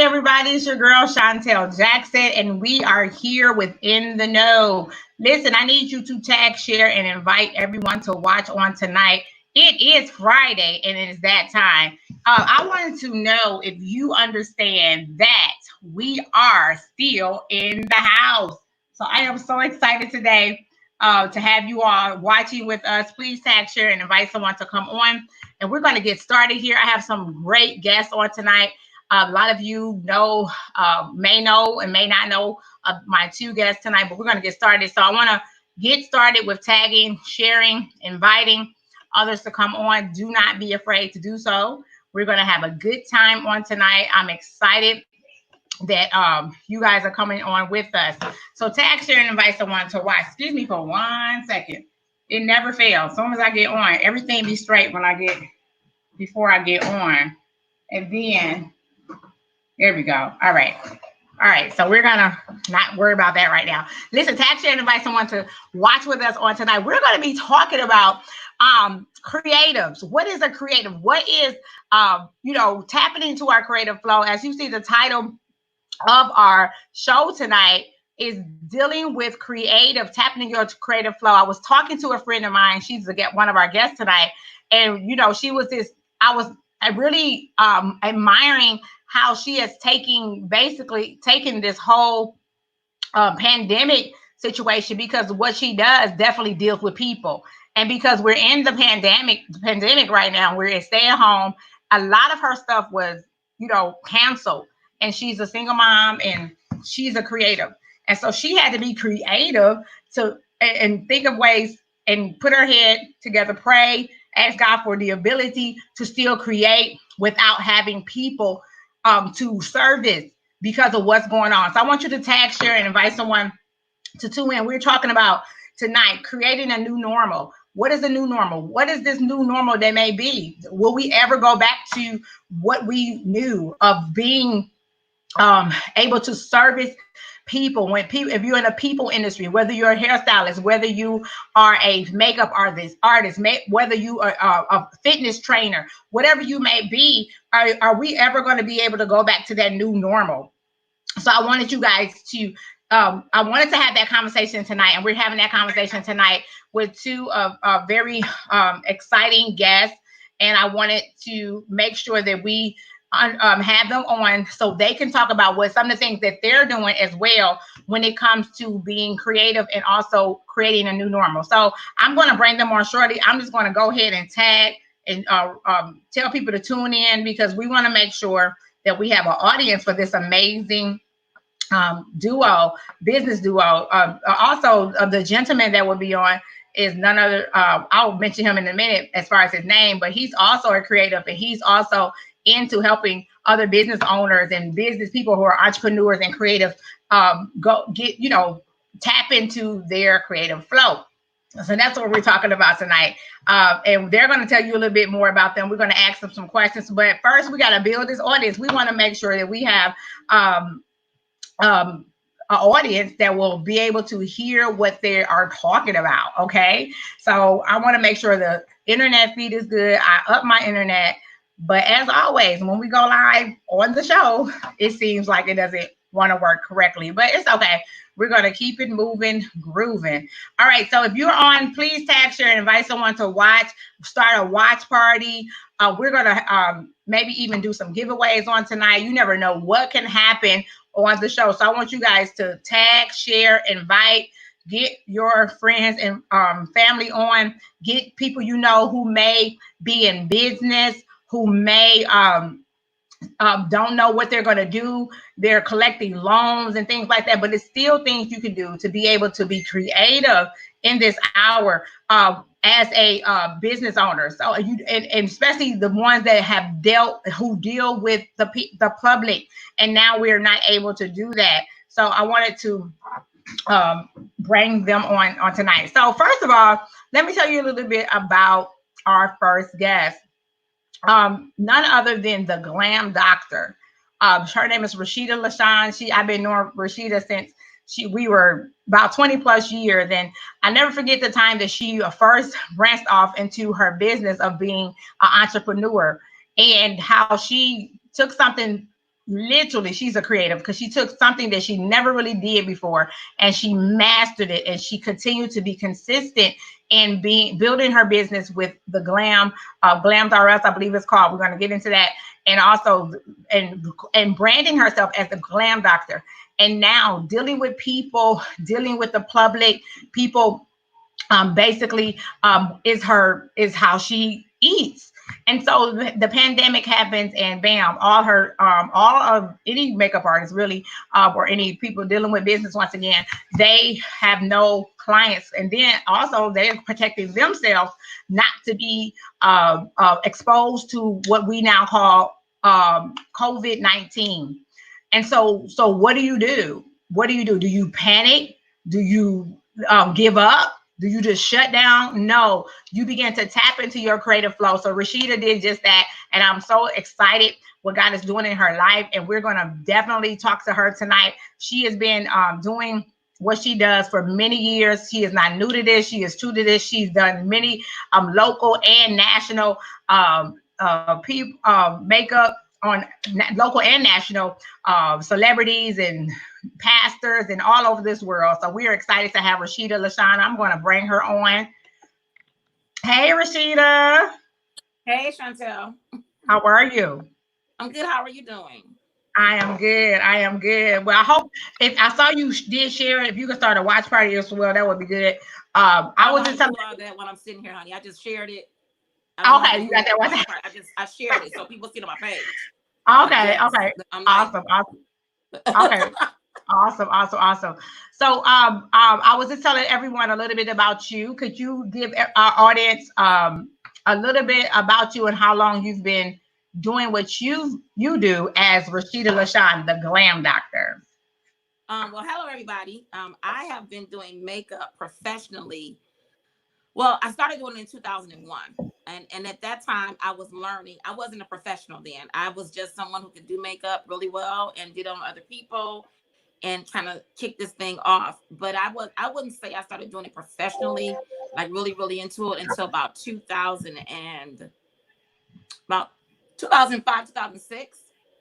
everybody, it's your girl Chantel Jackson, and we are here with In The Know. Listen, I need you to tag, share, and invite everyone to watch on tonight. It is Friday, and it is that time. I wanted to know if you understand that we are still in the house. So I am so excited today to have you all watching with us. Please tag, share, and invite someone to come on. And we're going to get started here. I have some great guests on tonight. A lot of you may know and may not know my two guests tonight, but we're going to get started. So I want to get started with tagging, sharing, inviting others to come on. Do not be afraid to do so. We're going to have a good time on tonight. I'm excited that you guys are coming on with us. So tag, share, and invite someone to watch. Excuse me for 1 second. It never fails. As soon as I get on, everything be straight before I get on. And then there we go. All right. So we're going to not worry about that right now. Listen, tag, share, and invite someone to watch with us on tonight. We're going to be talking about creatives. What is a creative? What is, tapping into our creative flow? As you see, the title of our show tonight is dealing with creative, tapping into your creative flow. I was talking to a friend of mine. She's one of our guests tonight. And, she was I was really admiring how she has taken this whole pandemic situation, because what she does definitely deals with people. And because we're in the pandemic right now, we're at stay at home, a lot of her stuff was, canceled. And she's a single mom and she's a creative. And so she had to be creative and think of ways and put her head together, pray, ask God for the ability to still create without having people to service because of what's going on. So I want you to tag, share, and invite someone to tune in. We're talking about tonight creating a new normal. What is the new normal? What is this new normal that may be? Will we ever go back to what we knew of being able to service people? If you're in a people industry, whether you're a hairstylist, whether you are a makeup artist, whether you are a fitness trainer, whatever you may be, are we ever going to be able to go back to that new normal? So I wanted you guys to I wanted to have that conversation tonight, and we're having that conversation tonight with two very exciting guests. And I wanted to make sure that we have them on so they can talk about what some of the things that they're doing as well when it comes to being creative and also creating a new normal. So I'm going to bring them on shortly. I'm just going to go ahead and tag and tell people to tune in, because we want to make sure that we have an audience for this amazing business duo. Also, the gentleman that will be on is none other. I'll mention him in a minute as far as his name, but he's also a creative, and he's also into helping other business owners and business people who are entrepreneurs and creative tap into their creative flow. So that's what we're talking about tonight. And they're going to tell you a little bit more about them. We're going to ask them some questions, but first we got to build this audience. We want to make sure that we have an audience that will be able to hear what they are talking about. Okay. So I want to make sure the internet feed is good. I up my internet. But as always, when we go live on the show, it seems like it doesn't want to work correctly, but it's okay. We're going to keep it moving, grooving. All right. So if you're on, please tag, share, and invite someone to watch, start a watch party. We're going to maybe even do some giveaways on tonight. You never know what can happen on the show. So I want you guys to tag, share, invite, get your friends and family on, get people who may be in business, who may don't know what they're going to do. They're collecting loans and things like that, but it's still things you can do to be able to be creative in this hour as a business owner. So and especially the ones that who deal with the public, and now we're not able to do that. So I wanted to bring them on tonight. So first of all, let me tell you a little bit about our first guest. None other than the Glam Doctor. Her name is Rashida LaShawn. I've been knowing Rashida since we were about 20 plus years. And I never forget the time that she first branched off into her business of being an entrepreneur, and how she took something literally, she's a creative because she took something that she never really did before and she mastered it, and she continued to be consistent in building her business with the Glam Doctor, I believe it's called. We're going to get into that. And also and branding herself as the Glam Doctor, and now dealing with people, dealing with the public, people, basically, is how she eats. And so the pandemic happens, and bam, all of any makeup artists really, or any people dealing with business, once again, they have no clients. And then also they're protecting themselves not to be exposed to what we now call COVID-19. And so what do you do? What do you do? Do you panic? Do you give up? Do you just shut down? No, you begin to tap into your creative flow. So Rashida did just that. And I'm so excited what God is doing in her life. And we're going to definitely talk to her tonight. She has been doing what she does for many years. She is not new to this. She is true to this. She's done many local and national makeup on local and national celebrities and pastors and all over this world. So we are excited to have Rashida LaShawn. I'm going to bring her on. Hey, Rashida. Hey, Chantel. How are you? I'm good. How are you doing? I am good. I am good. Well, I hope, if I saw you did share it, if you could start a watch party as well, that would be good. I was just telling that when I'm sitting here, honey. I just shared it. Okay, you got that one. I shared it so people see it on my page. Okay, yes, okay. Awesome. Okay. Awesome. So I was just telling everyone a little bit about you. Could you give our audience a little bit about you and how long you've been doing what you do as Rashida LaShawn, the Glam Doctor? Well, hello everybody. I have been doing makeup professionally. Well, I started doing it in 2001. And at that time I was learning. I wasn't a professional then. I was just someone who could do makeup really well and did on other people and kind of kick this thing off. But I wouldn't say I started doing it professionally, like really into it, until about 2005, 2006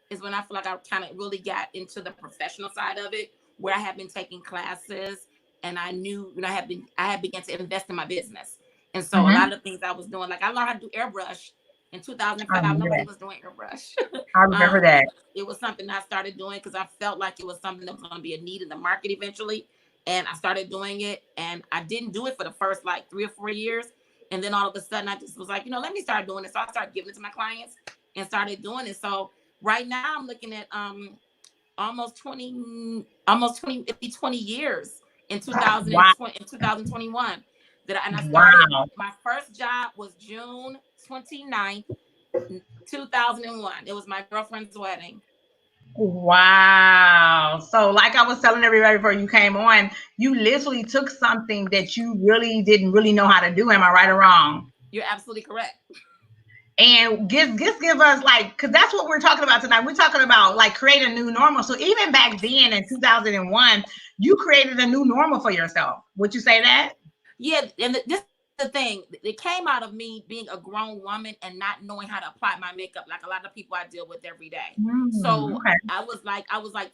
is when I feel like I kind of really got into the professional side of it, where I had been taking classes and I knew, I had begun to invest in my business. And so a lot of things I was doing, like I learned how to do airbrush in 2005. Nobody was doing airbrush. I remember that. It was something I started doing because I felt like it was something that was going to be a need in the market eventually. And I started doing it, and I didn't do it for the first like 3 or 4 years. And then all of a sudden I just was like, let me start doing it. So I started giving it to my clients and started doing it. So right now I'm looking at almost 20 years in 2021 that I started. My first job was June 29th, 2001. It was my girlfriend's wedding. Wow. So like I was telling everybody before you came on, you literally took something that you really didn't really know how to do. Am I right or wrong? You're absolutely correct. And give us, like, because that's what we're talking about tonight. We're talking about like create a new normal. So even back then in 2001, you created a new normal for yourself. Would you say that? Yeah. And this is the thing. It came out of me being a grown woman and not knowing how to apply my makeup like a lot of people I deal with every day. So okay. I was like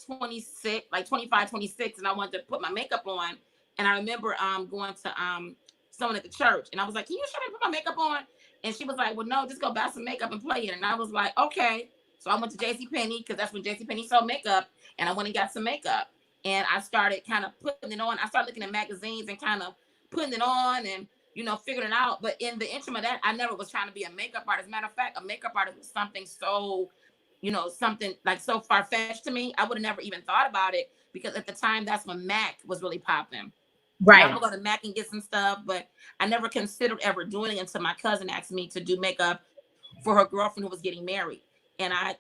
26, like 25, 26, and I wanted to put my makeup on. And I remember going to someone at the church, and I was like, "Can you show me to put my makeup on?" And she was like, "Well, no, just go buy some makeup and play it." And I was like, "Okay." So I went to JCPenney, because that's when JCPenney sold makeup, and I went and got some makeup. And I started kind of putting it on. I started looking at magazines and kind of putting it on and, figuring it out. But in the interim of that, I never was trying to be a makeup artist. Matter of fact, a makeup artist was something so, something like so far-fetched to me. I would have never even thought about it, because at the time, that's when MAC was really popping. Right. I would go to MAC and get some stuff, but I never considered ever doing it until my cousin asked me to do makeup for her girlfriend who was getting married. And it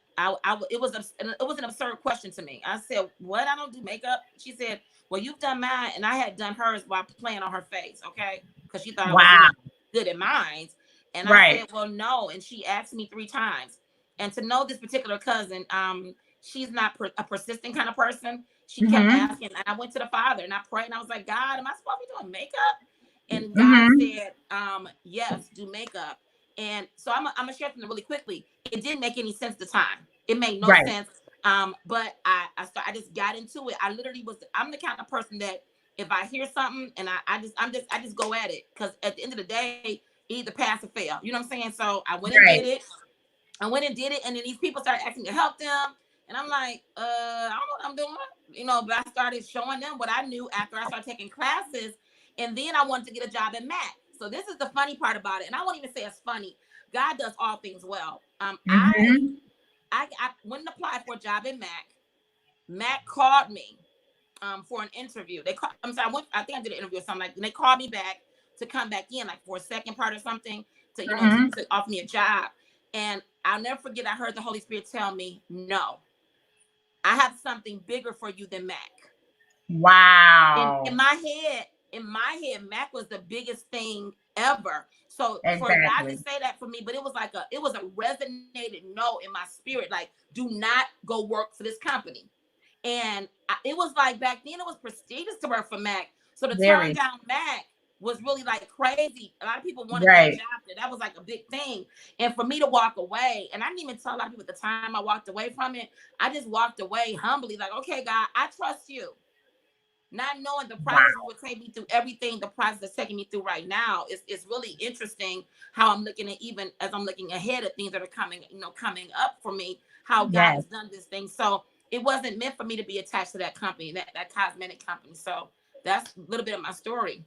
was an absurd question to me. I said, "What? I don't do makeup?" She said, "Well, you've done mine," and I had done hers while playing on her face, okay? Because she thought I was good at mine. And I said, "Well, no." And she asked me 3 times. And to know this particular cousin, she's not a persistent kind of person. She kept asking, and I went to the Father and I prayed, and I was like, "God, am I supposed to be doing makeup?" And God said, "Yes, do makeup." And so I'm gonna share something really quickly. It didn't make any sense at the time. It made no sense. But I just got into it. I'm the kind of person that if I hear something and I just go at it, because at the end of the day, either pass or fail. You know what I'm saying? So I went and did it. And then these people started asking me to help them. And I'm like, I don't know what I'm doing. You know, but I started showing them what I knew after I started taking classes. And then I wanted to get a job at Mac. So this is the funny part about it. And I won't even say it's funny. God does all things well. I went and applied for a job at Mac. Mac called me for an interview. I think I did an interview or something like that. And they called me back to come back in, like for a second part or something, to to offer me a job. And I'll never forget, I heard the Holy Spirit tell me, no, I have something bigger for you than Mac. Wow. In my head, Mac was the biggest thing ever. So for God to say that for me, but it was a resonated no in my spirit. Like, do not go work for this company. And it was like, back then it was prestigious to work for Mac. So to turn down Mac was really like crazy. A lot of people wanted that job. That was like a big thing. And for me to walk away, and I didn't even tell a lot of people at the time I walked away from it. I just walked away humbly, like, okay, God, I trust you. Not knowing the process would take me through everything the process is taking me through right now. It's really interesting how I'm looking at, even as I'm looking ahead at things that are coming up for me, how God has done this thing. So it wasn't meant for me to be attached to that company, that cosmetic company. So that's a little bit of my story.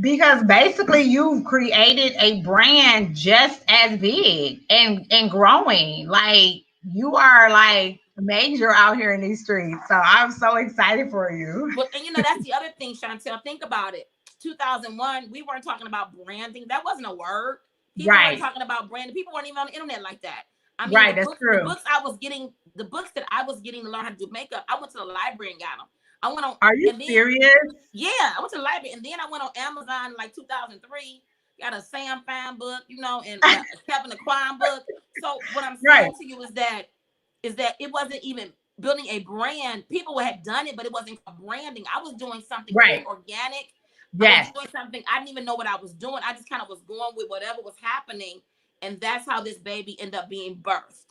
Because basically you've created a brand just as big and growing. Like, you are like major out here in these streets. So I'm so excited for you. Well, and that's the other thing, Chantel. Think about it. 2001, we weren't talking about branding. That wasn't a word. People weren't talking about branding. People weren't even on the internet like that. I mean, the books I was getting, the books that I was getting to learn how to do makeup, I went to the library and got them. I went on. Are you serious? Yeah, I went to the library, and then I went on Amazon like 2003. Got a Sam Fine book, and a Kevin Aquan book. So what I'm saying to you is that it wasn't even building a brand. People had done it, but it wasn't branding. I was doing something very organic. I was doing something. I didn't even know what I was doing. I just kind of was going with whatever was happening, and that's how this baby ended up being birthed.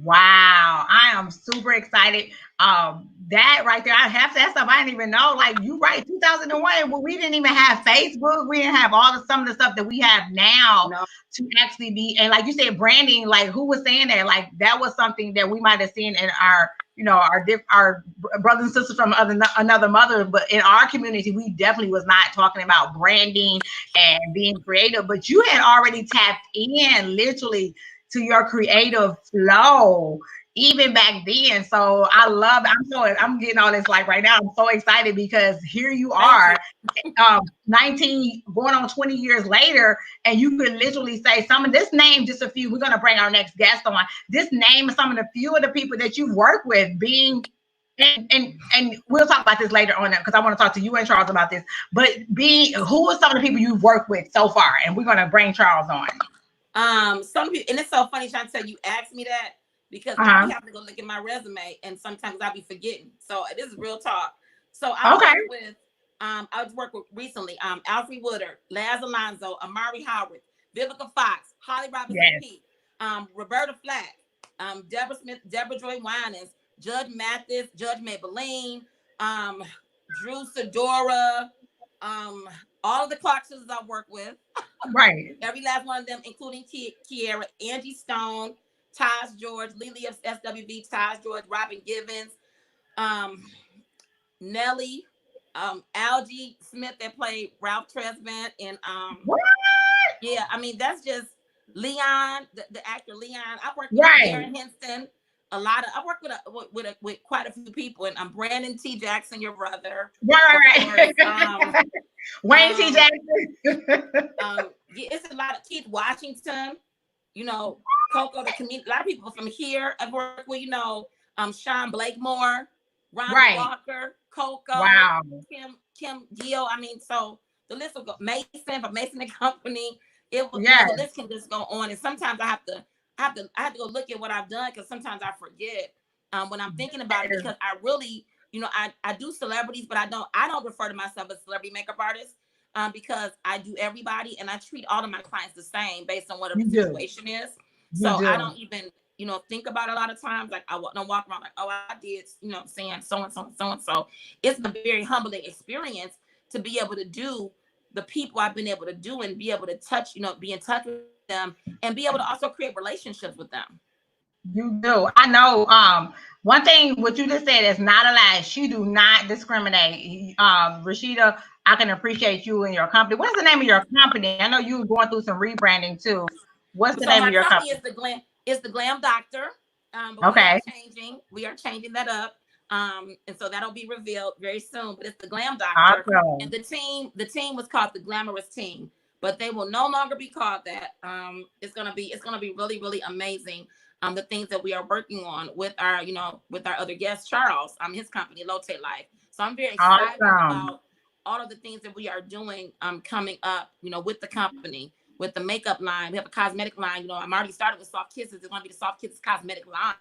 Wow, I am super excited. That right there, I have that stuff. I didn't even know. Like, you right, 2001. Well, we didn't even have Facebook. We didn't have some of the stuff that we have now to actually be. And like you said, branding. Like, who was saying that? Like, that was something that we might have seen in our, our brothers and sisters from another mother. But in our community, we definitely was not talking about branding and being creative. But you had already tapped in, literally, to your creative flow even back then. So I love it. I'm getting all this like right now. I'm so excited because here you are, 19 going on 20 years later, and you could literally say some of this name, just a few. We're going to bring our next guest on. This name is some of the few of the people that you've worked with, being and we'll talk about this later on because I want to talk to you and Charles about this. But who are some of the people you've worked with so far? And we're going to bring Charles on. Some people, and it's so funny, Chantel, you asked me that because I have to go look at my resume, and sometimes I'll be forgetting. So this is real talk. So I was working with recently, Alfred Woodard, Laz Alonso, Amari Howard, Vivica Fox, Holly Robinson Pete, Roberta Flack, Deborah Smith, Deborah Joy Winans, Judge Mathis, Judge Maybelline, Drew Sidora, all of the Clark sisters I work with. Right. Every last one of them, including Kiera, Angie Stone, Taj George, Lily of SWV, Taj George, Robin Givens, Nelly, Algie Smith that played Ralph Tresvant, and yeah, I mean, that's just Leon, the actor Leon. I worked with Darren Henson. I worked with quite a few people, and Brandon T. Jackson, your brother. Right. Wayne T. Jackson. It's a lot of Keith Washington, Coco, the community. A lot of people from here I've worked with, Sean Blakemore, Ron Walker, Coco, Kim Gio. I mean, so the list will go. Mason from Mason and Company. The list can just go on, and sometimes I have to go look at what I've done because sometimes I forget when I'm thinking about it, because I really, I do celebrities, but I don't refer to myself as celebrity makeup artist because I do everybody, and I treat all of my clients the same based on whatever the situation is. So I don't even, think about a lot of times. Like I don't walk around like, oh, I did, saying so and so and so and so. It's a very humbling experience to be able to do the people I've been able to do and be able to touch, be in touch with them and be able to also create relationships with them. You do. I know. One thing what you just said is not a lie. She do not discriminate. Rashida, I can appreciate you and your company. What's the name of your company? I know you were going through some rebranding too. What's the name of your company? Is the Glam Doctor. But okay. We are changing that up. And so that'll be revealed very soon. But it's the Glam Doctor. Awesome. And the team was called the Glamorous Team, but they will no longer be called that. It's gonna be really, really amazing. The things that we are working on with our other guest, Charles, his company, Lote Life. So I'm very excited about all of the things that we are doing coming up, with the company, with the makeup line. We have a cosmetic line. I'm already started with Soft Kisses. It's going to be the Soft Kisses cosmetic line.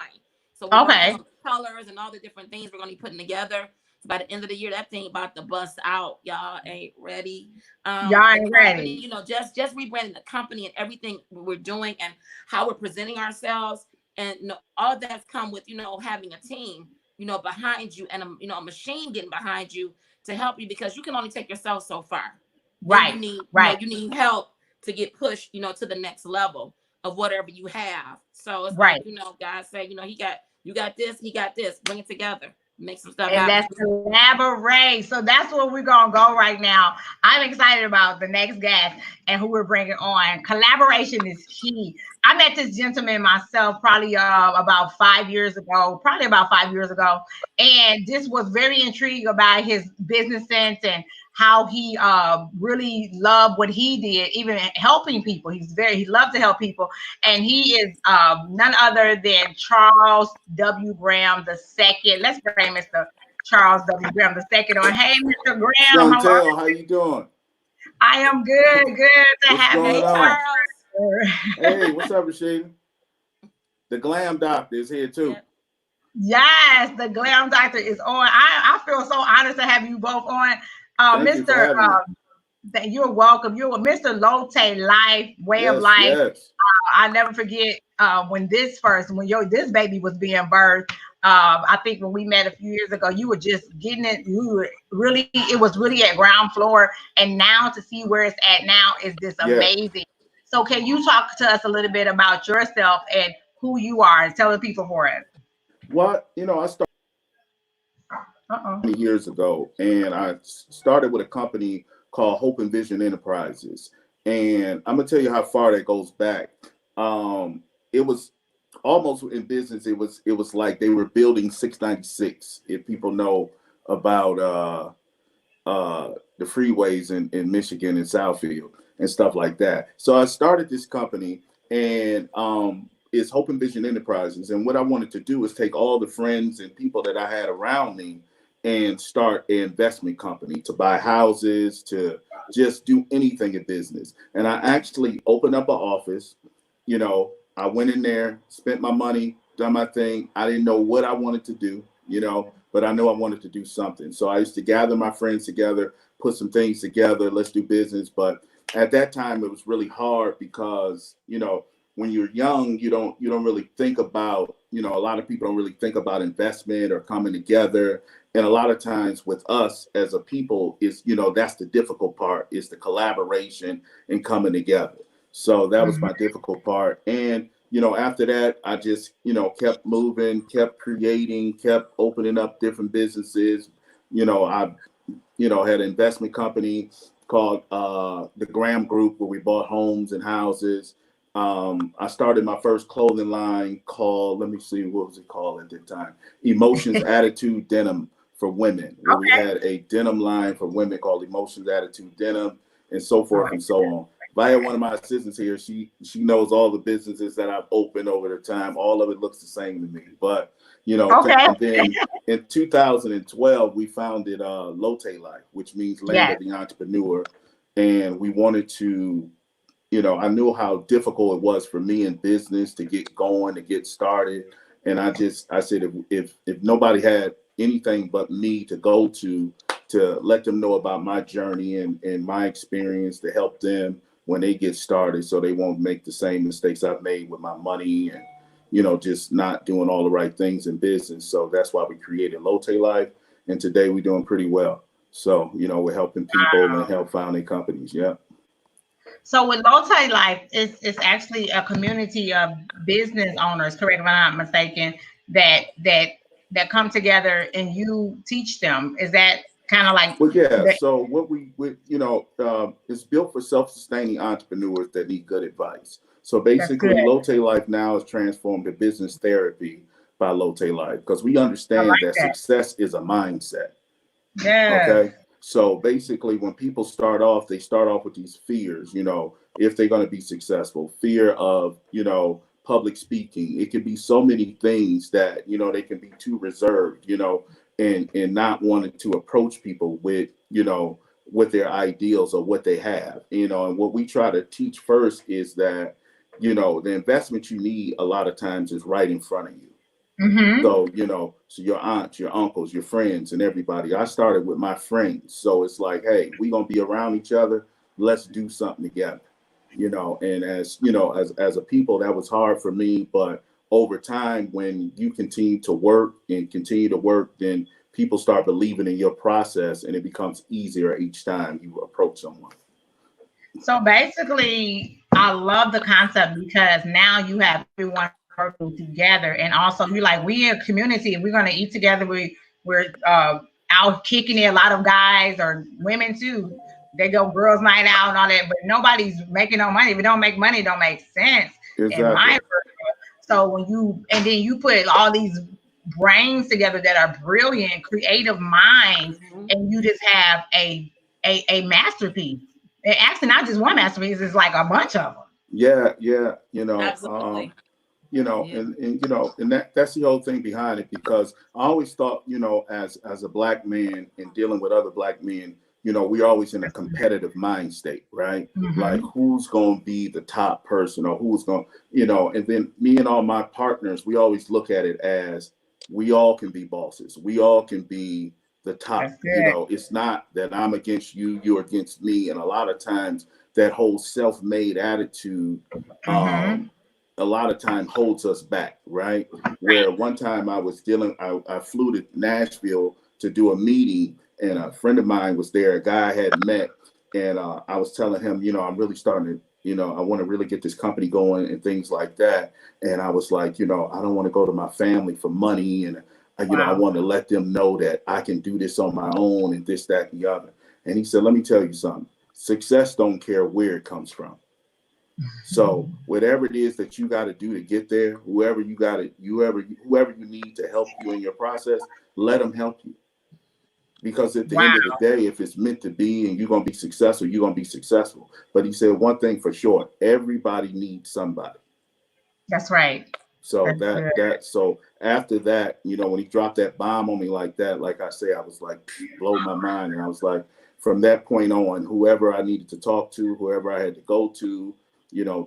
So we're working on the colors and all the different things we're going to be putting together. So by the end of the year, that thing about to bust out. Y'all ain't ready. Y'all ain't ready. Just rebranding the company and everything we're doing and how we're presenting ourselves. And all that's come with, having a team, behind you and, a machine getting behind you to help you, because you can only take yourself so far. Right. You need help to get pushed, to the next level of whatever you have. So it's like, guys say, you got this, he got this, bring it together. Make some stuff happen. That's collaborate. So that's where we're gonna go right now. I'm excited about the next guest and who we're bringing on. Collaboration is key. I met this gentleman myself probably about 5 years ago, and just was very intrigued about his business sense and how he really loved what he did, even helping people. He loves to help people, and he is none other than Charles W. Graham II. Let's bring Mr. Charles W. Graham II on. Hey, Mr. Graham, how you doing? I am good. Good to have you, Charles. Hey, what's up, Rashida? The Glam Doctor is here too. Yes, the Glam Doctor is on. I feel so honored to have you both on. Mr. You're welcome. You're Mr. Lote Life, way of life. Yes. I'll never forget when this baby was being birthed. I think when we met a few years ago, you were just getting it. It was really at ground floor, and now to see where it's at now is just amazing. Yeah. So can you talk to us a little bit about yourself and who you are and tell the people for it? Well, I started many years ago, and I started with a company called Hope and Vision Enterprises. And I'm gonna tell you how far that goes back. It was almost in business. It was like they were building 696. If people know about the freeways in Michigan and Southfield and stuff like that. So I started this company, and it's Hope and Vision Enterprises. And what I wanted to do is take all the friends and people that I had around me and start an investment company to buy houses, to just do anything in business. And I actually opened up an office. I went in there, spent my money, done my thing. I didn't know what I wanted to do, but I knew I wanted to do something. So I used to gather my friends together, put some things together, let's do business. But at that time, it was really hard because, when you're young, you don't really think about, a lot of people don't really think about investment or coming together. And a lot of times with us as a people is, that's the difficult part, is the collaboration and coming together. So that was my difficult part. And, after that, I just, kept moving, kept creating, kept opening up different businesses. I had an investment company called the Graham Group, where we bought homes and houses. I started my first clothing line called, let me see, what was it called at the time? Emotions Attitude Denim for women. Where we had a denim line for women called Emotions Attitude Denim, and so forth and so on. If I had one of my assistants here, she knows all the businesses that I've opened over the time. All of it looks the same to me. But, and then in 2012, we founded Lote Life, which means Land of the Entrepreneur. And we wanted to, I knew how difficult it was for me in business to get going, to get started. And I said, if nobody had anything but me to go to let them know about my journey and my experience, to help them when they get started, so they won't make the same mistakes I've made with my money and, just not doing all the right things in business. So that's why we created Lote Life. And today we're doing pretty well. So, we're helping people and help founding companies. Yeah. So with Lote Life, it's actually a community of business owners, correct if I'm not mistaken, that come together and you teach them. Is that kind of like? Well, yeah. So what it's built for self-sustaining entrepreneurs that need good advice. So basically, Lote Life now is transformed to business therapy by Lote Life, because we understand that success is a mindset. Yeah. Okay. So basically, when people start off, they start off with these fears, if they're going to be successful, fear of, public speaking. It could be so many things that, they can be too reserved, and not wanting to approach people with, with their ideals or what they have, and what we try to teach first is that, the investment you need a lot of times is right in front of you. Mm-hmm. So, so your aunts, your uncles, your friends, and everybody. I started with my friends. So it's like, hey, we're going to be around each other. Let's do something together, and as a people, that was hard for me. But over time, when you continue to work, then people start believing in your process, and it becomes easier each time you approach someone. So basically, I love the concept because now you have everyone working together, and also you're like, we in a community, and we're gonna eat together. We're out kicking it. A lot of guys or women too. They go girls' night out and all that, but nobody's making no money. If it don't make money, it don't make sense. Exactly. In my world. So when then you put all these brains together that are brilliant, creative minds, and you just have a masterpiece. And actually, not just one masterpiece; it's like a bunch of them. Yeah, Absolutely. And that's the whole thing behind it, because I always thought, as a black man and dealing with other black men, we're always in a competitive mind state, right? Mm-hmm. Like, who's going to be the top person, or who's going, and then me and all my partners, we always look at it as we all can be bosses. We all can be the top. It's not that I'm against you, you're against me. And a lot of times that whole self-made attitude, a lot of time holds us back, right? Where one time I flew to Nashville to do a meeting, and a friend of mine was there, a guy I had met, and I was telling him, I'm really starting to, I want to really get this company going and things like that. And I was like, I don't want to go to my family for money, and I want to let them know that I can do this on my own, and this, that, and the other. And he said, let me tell you something. Success don't care where it comes from. So whatever it is that you got to do to get there, whoever you need to help you in your process, let them help you. Because at the end of the day, if it's meant to be and you're going to be successful, you're going to be successful. But he said one thing for sure: everybody needs somebody. That's right. So so after that, when he dropped that bomb on me like that, like I say, I was like, blow my mind. And I was like, from that point on, whoever I needed to talk to, whoever I had to go to,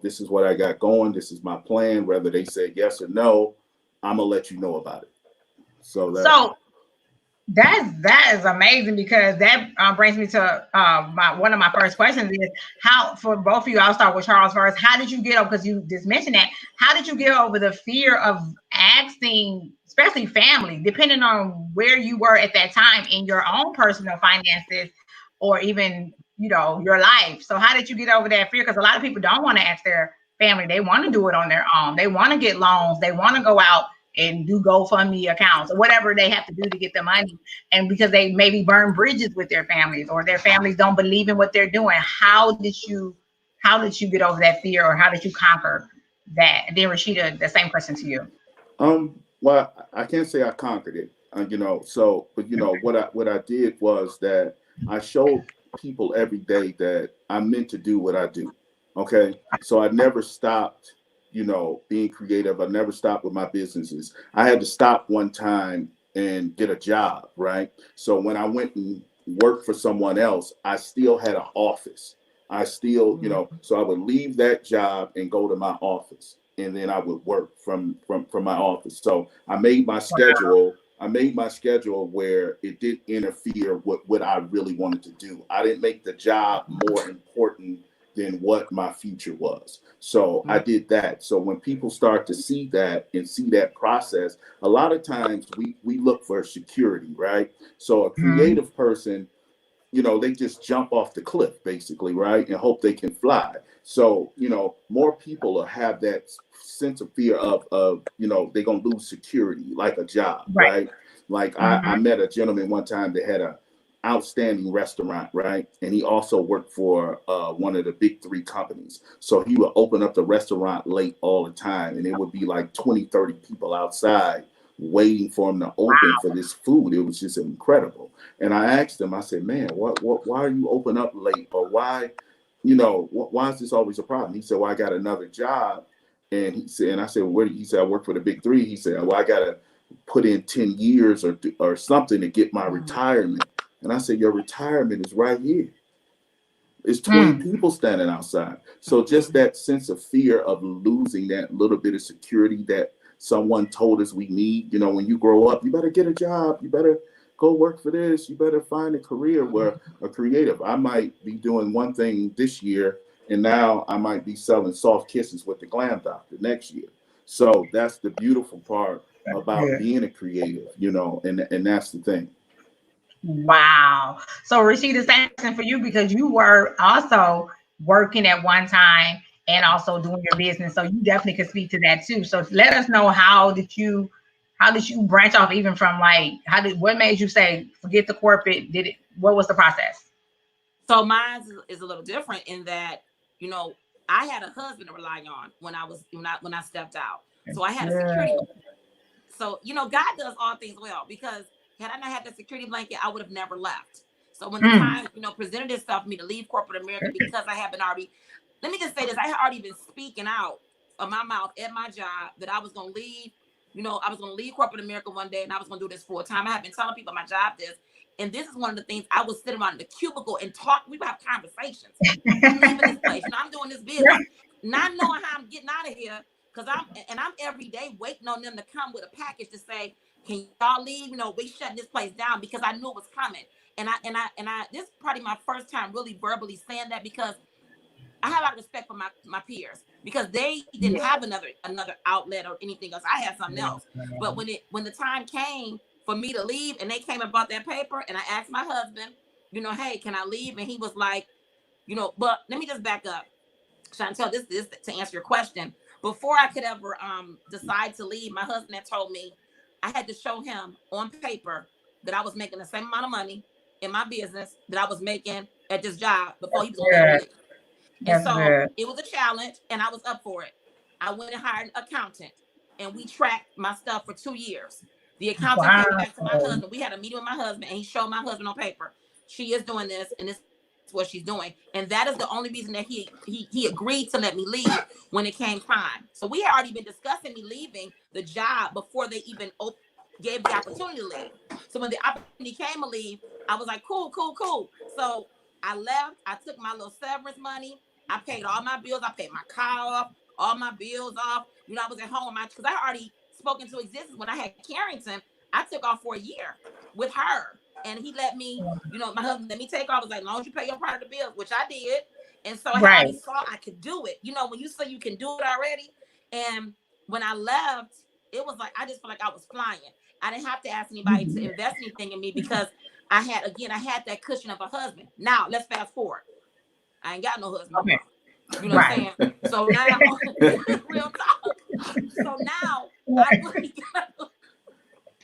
this is what I got going. This is my plan. Whether they say yes or no, I'm going to let you know about it. So that is amazing, because that brings me to one of my first questions is, how, for both of you, I'll start with Charles first. How did you get over, because you just mentioned that, how did you get over the fear of asking, especially family, depending on where you were at that time in your own personal finances, or even, your life? So how did you get over that fear? Because a lot of people don't want to ask their family. They want to do it on their own. They want to get loans. They want to go out and do GoFundMe accounts or whatever they have to do to get the money. And because they maybe burn bridges with their families, or their families don't believe in what they're doing. How did you get over that fear, or how did you conquer that? And then Rashida, the same question to you. Well, I can't say I conquered it, but what I did was that I showed people every day that I'm meant to do what I do. Okay. So I never stopped, being creative. I never stopped with my businesses. I had to stop one time and get a job, right? So when I went and worked for someone else, I still had an office. I still, so I would leave that job and go to my office, and then I would work from my office. So I made my schedule. I made my schedule where it didn't interfere with what I really wanted to do. I didn't make the job more important than what my future was. So I did that. So when people start to see that and see that process, a lot of times we look for security, right? So a creative person, you know, they just jump off the cliff basically, right? And hope they can fly. So, you know, more people will have that sense of fear of you know, they're going to lose security, like a job, right? Like I met a gentleman one time that had a outstanding restaurant, right? And he also worked for one of the big 3 companies. So he would open up the restaurant late all the time, and it would be like 20, 30 people outside waiting for him to open for this food. It was just incredible. And I asked him, I said, man, why are you open up late? Or why, you know, why is this always a problem? He said, well, I got another job. And he said, and I said, well, where? He said, I work for the big 3. He said, well, I got to put in 10 years or something to get my retirement. And I said, your retirement is right here. It's 20 people standing outside. So just that sense of fear of losing that little bit of security that someone told us we need. You know, when you grow up, you better get a job. You better go work for this. You better find a career where a creative. I might be doing one thing this year, and now I might be selling soft kisses with the Glam Doctor next year. So that's the beautiful part about being a creative, you know, and that's the thing. Wow. So Rashida, same question for you, because you were also working at one time and also doing your business. So you definitely could speak to that too. So let us know, how did you branch off, even from like, what made you say, forget the corporate? What was the process? So mine is a little different in that, you know, I had a husband to rely on when I stepped out. So I had a security. So, you know, God does all things well, because had I not had that security blanket, I would have never left. So when the time, you know, presented itself for me to leave corporate America, because I have been already, let me just say this, I had already been speaking out of my mouth at my job that I was going to leave, you know, I was going to leave corporate America one day, and I was going to do this full time. I have been telling people at my job this. And this is one of the things, I was sitting around in the cubicle and talk. We would have conversations. I'm leaving this place. You know, I'm doing this business, not knowing how I'm getting out of here. Because I'm every day waiting on them to come with a package to say, can y'all leave? You know, we shutting this place down, because I knew it was coming. And I this is probably my first time really verbally saying that, because I have a lot of respect for my peers, because they didn't have another outlet or anything else. I had something else. But when the time came for me to leave, and they came and bought that paper, and I asked my husband, you know, hey, can I leave? And he was like, you know, but let me just back up, Chantel, this to answer your question. Before I could ever decide to leave, my husband had told me I had to show him on paper that I was making the same amount of money in my business that I was making at this job before he was going to leave. And so it was a challenge, and I was up for it. I went and hired an accountant, and we tracked my stuff for 2 years. The accountant came back to my husband. We had a meeting with my husband, and he showed my husband on paper, she is doing this, and this is what she's doing. And that is the only reason that he agreed to let me leave when it came time. So we had already been discussing me leaving the job before they even gave the opportunity to leave. So when the opportunity came to leave, I was like, cool. So I left. I took my little severance money. I paid all my bills. I paid my car off, all my bills off. You know, I was at home because I had already spoken to existence when I had Carrington. I took off for a year with her, and he let me, you know, my husband let me take off. I was like, as long as you pay your part of the bills, which I did. And so I already saw I could do it. You know, when you say you can do it already. And when I left, it was like, I just felt like I was flying. I didn't have to ask anybody to invest anything in me, because I had that cushion of a husband. Now let's fast forward. I ain't got no husband. Okay. You know what I'm saying? So now, real talk. So now I really got.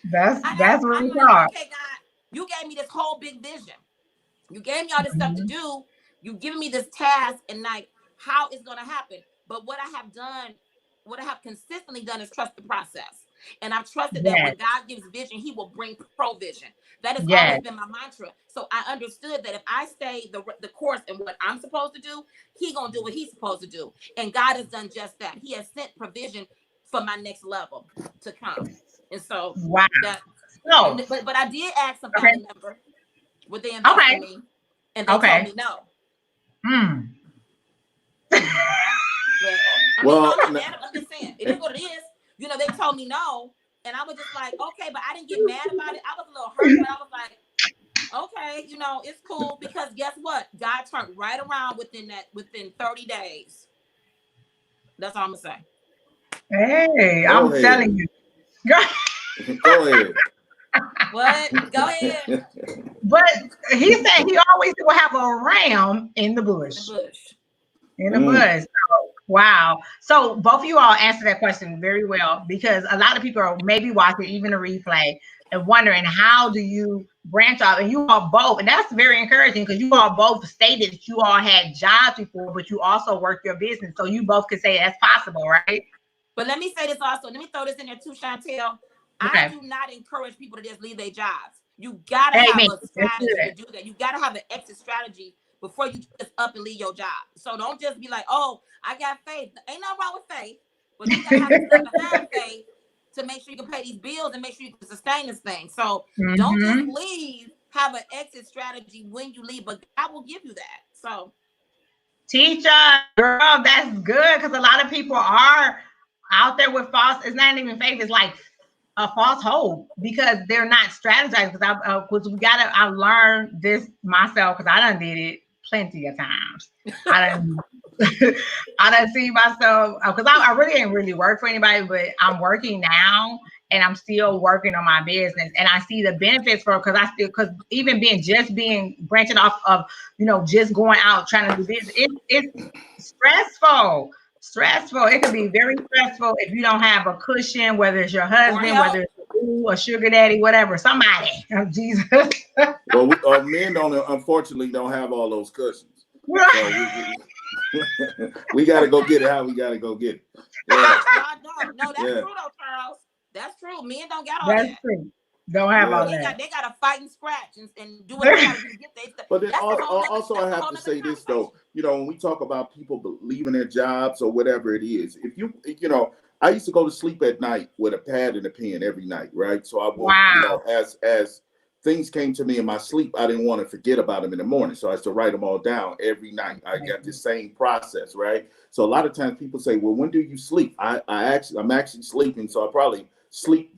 That's really hard. Okay, God, you gave me this whole big vision. You gave me all this stuff to do. You giving me this task, and like, how it's gonna happen. But what I have consistently done is trust the process. And I've trusted that when God gives vision, he will bring provision. That has always been my mantra. So I understood that if I stay the course in what I'm supposed to do, he gonna do what he's supposed to do. And God has done just that. He has sent provision for my next level to come. And so but I did ask a family member, would they invest in me? And they told me no. I'm just saying, it is what it is. You know, they told me no, and I was just like, okay, but I didn't get mad about it. I was a little hurt, but I was like, Okay, you know, it's cool because guess what? God turned right around within 30 days. That's all I'm gonna say. Hey, Go I'm ahead. telling you. Go ahead. What? Go ahead. But he said he always will have a ram in the bush. In the bush. In the bush. So, wow. So both of you all answered that question very well, because a lot of people are maybe watching even a replay and wondering, how do you branch off? And you all both, and that's very encouraging, because you all both stated that you all had jobs before, but you also work your business. So you both could say that's possible, right? But let me say this also. Let me throw this in there too, Chantel. Okay. I do not encourage people to just leave their jobs. You gotta Amen. have a strategy to do that. You gotta have an exit strategy before you just up and leave your job. So don't just be like, oh, I got faith. Ain't nothing wrong with faith, but you gotta have stuff behind faith to make sure you can pay these bills and make sure you can sustain this thing. So don't just leave. Have an exit strategy when you leave, but God will give you that. So teacher, girl, that's good, because a lot of people are out there with false. It's not even faith. It's like a false hope, because they're not strategizing. Because I learned this myself, because I done did it plenty of times. I done see myself, because I really ain't really work for anybody, but I'm working now, and I'm still working on my business, and I see the benefits because even being branching off of, just going out trying to do business, it's stressful. It can be very stressful if you don't have a cushion, whether it's your husband, whether it's a sugar daddy, whatever, somebody. Oh, Jesus. Well, men unfortunately don't have all those cushions. So we got to go get it how we got to go get it. Yeah. No, that's true though, Charles. That's true. Men don't got all that. That's true. Don't have all that. They got to fight and scratch and do what they got to do to get there. But then also I have to say this though, when we talk about people leaving their jobs or whatever it is, if I used to go to sleep at night with a pad and a pen every night, right? So I would, as things came to me in my sleep, I didn't want to forget about them in the morning. So I used to write them all down every night. I got the same process, right? So a lot of times people say, well, when do you sleep? I'm actually sleeping. So I probably sleep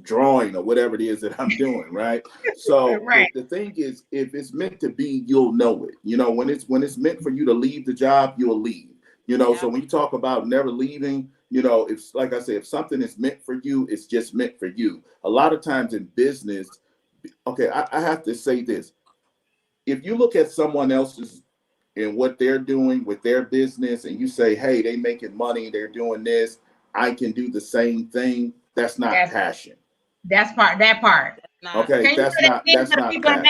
drawing or whatever it is that I'm doing, right? So the thing is, if it's meant to be, you'll know it. When it's meant for you to leave the job, you'll leave. So when you talk about never leaving, it's like I said, if something is meant for you, it's just meant for you. A lot of times in business, okay, I have to say this. If you look at someone else's and what they're doing with their business, and you say, hey, they making money, they're doing this, I can do the same thing. That's not passion. That part. Okay, that's not passion.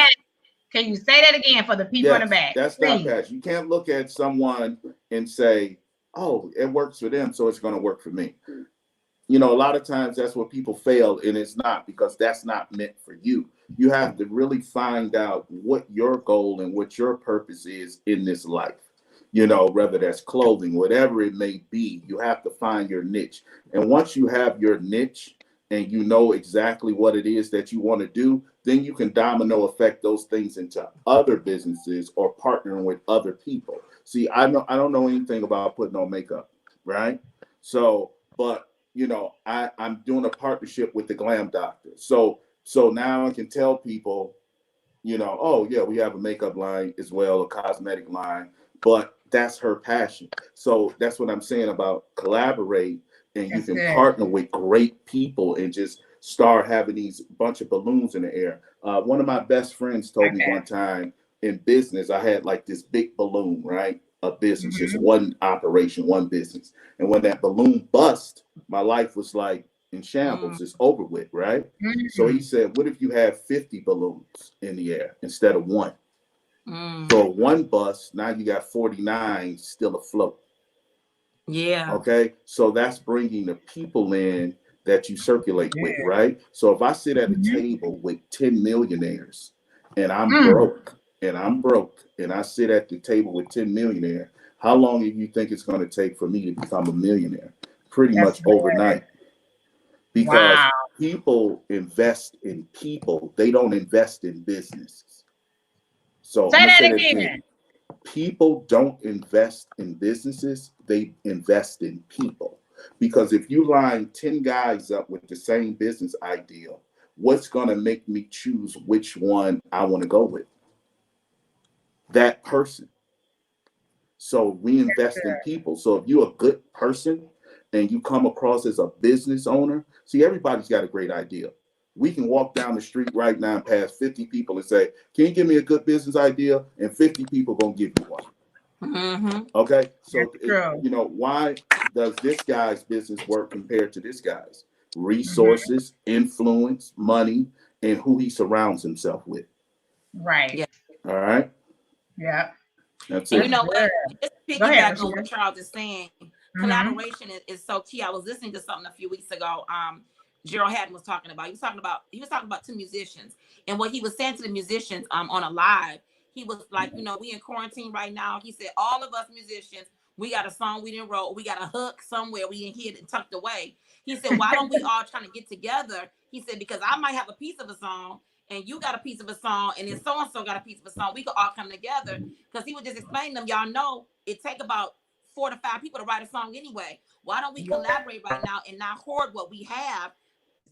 Can you say that again for the people in the back? That's not passion. You can't look at someone and say, oh, it works for them, so it's going to work for me. A lot of times that's where people fail, and it's not, because that's not meant for you. You have to really find out what your goal and what your purpose is in this life. Whether that's clothing, whatever it may be, you have to find your niche. And once you have your niche and you know exactly what it is that you want to do, then you can domino effect those things into other businesses or partnering with other people. See, I don't know anything about putting on makeup, right? So, but I'm doing a partnership with the Glam Doctor. So now I can tell people, oh yeah, we have a makeup line as well, a cosmetic line, but that's her passion. So that's what I'm saying about collaborate, and you can partner with great people and just start having these bunch of balloons in the air. One of my best friends told me one time, in business, I had like this big balloon, right? A business, just one operation, one business. And when that balloon bust, my life was like in shambles. It's over with, right? So he said, what if you have 50 balloons in the air instead of one? So one bust, now you got 49 still afloat. Yeah. Okay. So that's bringing the people in that you circulate with, right? So if I sit at a table with 10 millionaires and I'm broke, and I sit at the table with 10 millionaires, how long do you think it's going to take for me to become a millionaire? Pretty much overnight. Because people invest in people. They don't invest in businesses. So say that again. People don't invest in businesses. They invest in people. Because if you line 10 guys up with the same business ideal, what's going to make me choose which one I want to go with? That person. So we invest in people. So if you're a good person and you come across as a business owner, see, everybody's got a great idea. We can walk down the street right now and pass 50 people and say, can you give me a good business idea? And 50 people going to give you one. Mm-hmm. Okay. So, you know, why does this guy's business work compared to this guy's? Resources, influence, money, and who he surrounds himself with. Right. Yeah. All right. Yeah. That's And it. you know what? Just piggyback on what Charles is saying, collaboration is so key. I was listening to something a few weeks ago. Gerald Haddon was talking about. He was talking about two musicians, and what he was saying to the musicians on a live, he was like, you know, we in quarantine right now. He said all of us musicians, we got a song we didn't wrote, we got a hook somewhere we didn't hid and tucked away. He said, why don't we all trying to get together? He said, because I might have a piece of a song, and you got a piece of a song, and then so-and-so got a piece of a song. We could all come together. Because he would just explain to them, y'all know it take about 4 to 5 people to write a song anyway. Why don't we collaborate right now and not hoard what we have?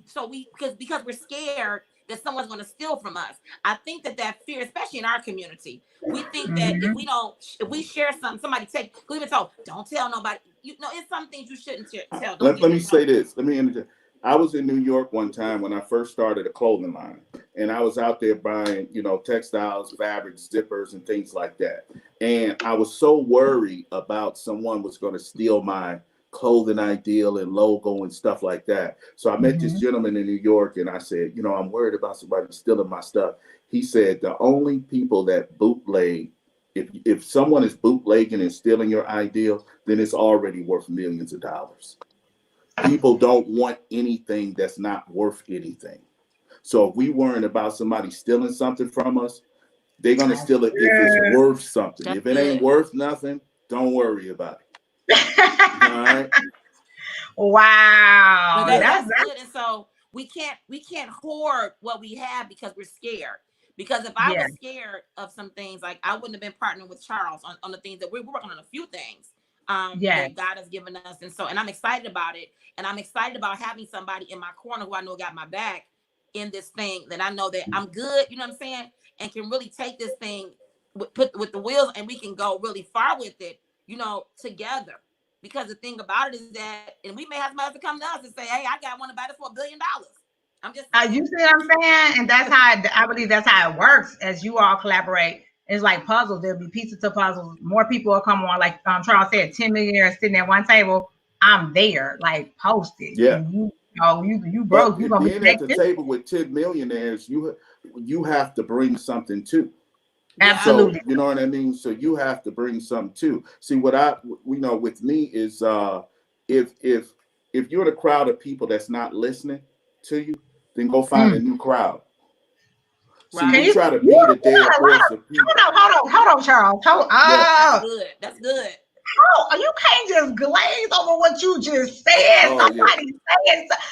So because we're scared that someone's going to steal from us. I think that fear, especially in our community, we think that if we share something, somebody take, we even told, don't tell nobody. You know, it's some things you shouldn't tell. Let me say this. Let me interject. I was in New York one time when I first started a clothing line, and I was out there buying, you know, textiles, fabrics, zippers, and things like that. And I was so worried about someone was going to steal my clothing ideal and logo and stuff like that. So I met this gentleman in New York, and I said, you know, I'm worried about somebody stealing my stuff. He said, the only people that bootleg, if someone is bootlegging and stealing your ideal, then it's already worth millions of dollars. People don't want anything that's not worth anything. So if we worrying about somebody stealing something from us, they're going to steal it if it's worth something. That's if it ain't worth nothing, don't worry about it. All right. Wow. That's good. And so we can't hoard what we have because we're scared. Because if I was scared of some things, like I wouldn't have been partnering with Charles on the things that we're working on, a few things that God has given us. And I'm excited about it. And I'm excited about having somebody in my corner who I know got my back in this thing, that I know that I'm good, you know what I'm saying? And can really take this thing, put with the wheels, and we can go really far with it, you know, together. Because the thing about it is that, and we may have somebody to come to us and say, hey, I got one to buy this for $1 billion. I'm just you see what I'm saying? And that's how I believe that's how it works as you all collaborate. It's like puzzles. There'll be pieces to puzzles. More people will come on. Like Charles said, 10 millionaires sitting at one table. I'm there, like posted. Yeah. And you broke. You gonna being at the table with 10 millionaires, you have to bring something too. Absolutely. So, you know what I mean? So you have to bring something too. See, what we know with me is if you're in a crowd of people that's not listening to you, then go find a new crowd. See, you try to beat a dead horse of people. Hold on, Charles. That's good. Oh, you can't just glaze over what you just said. Somebody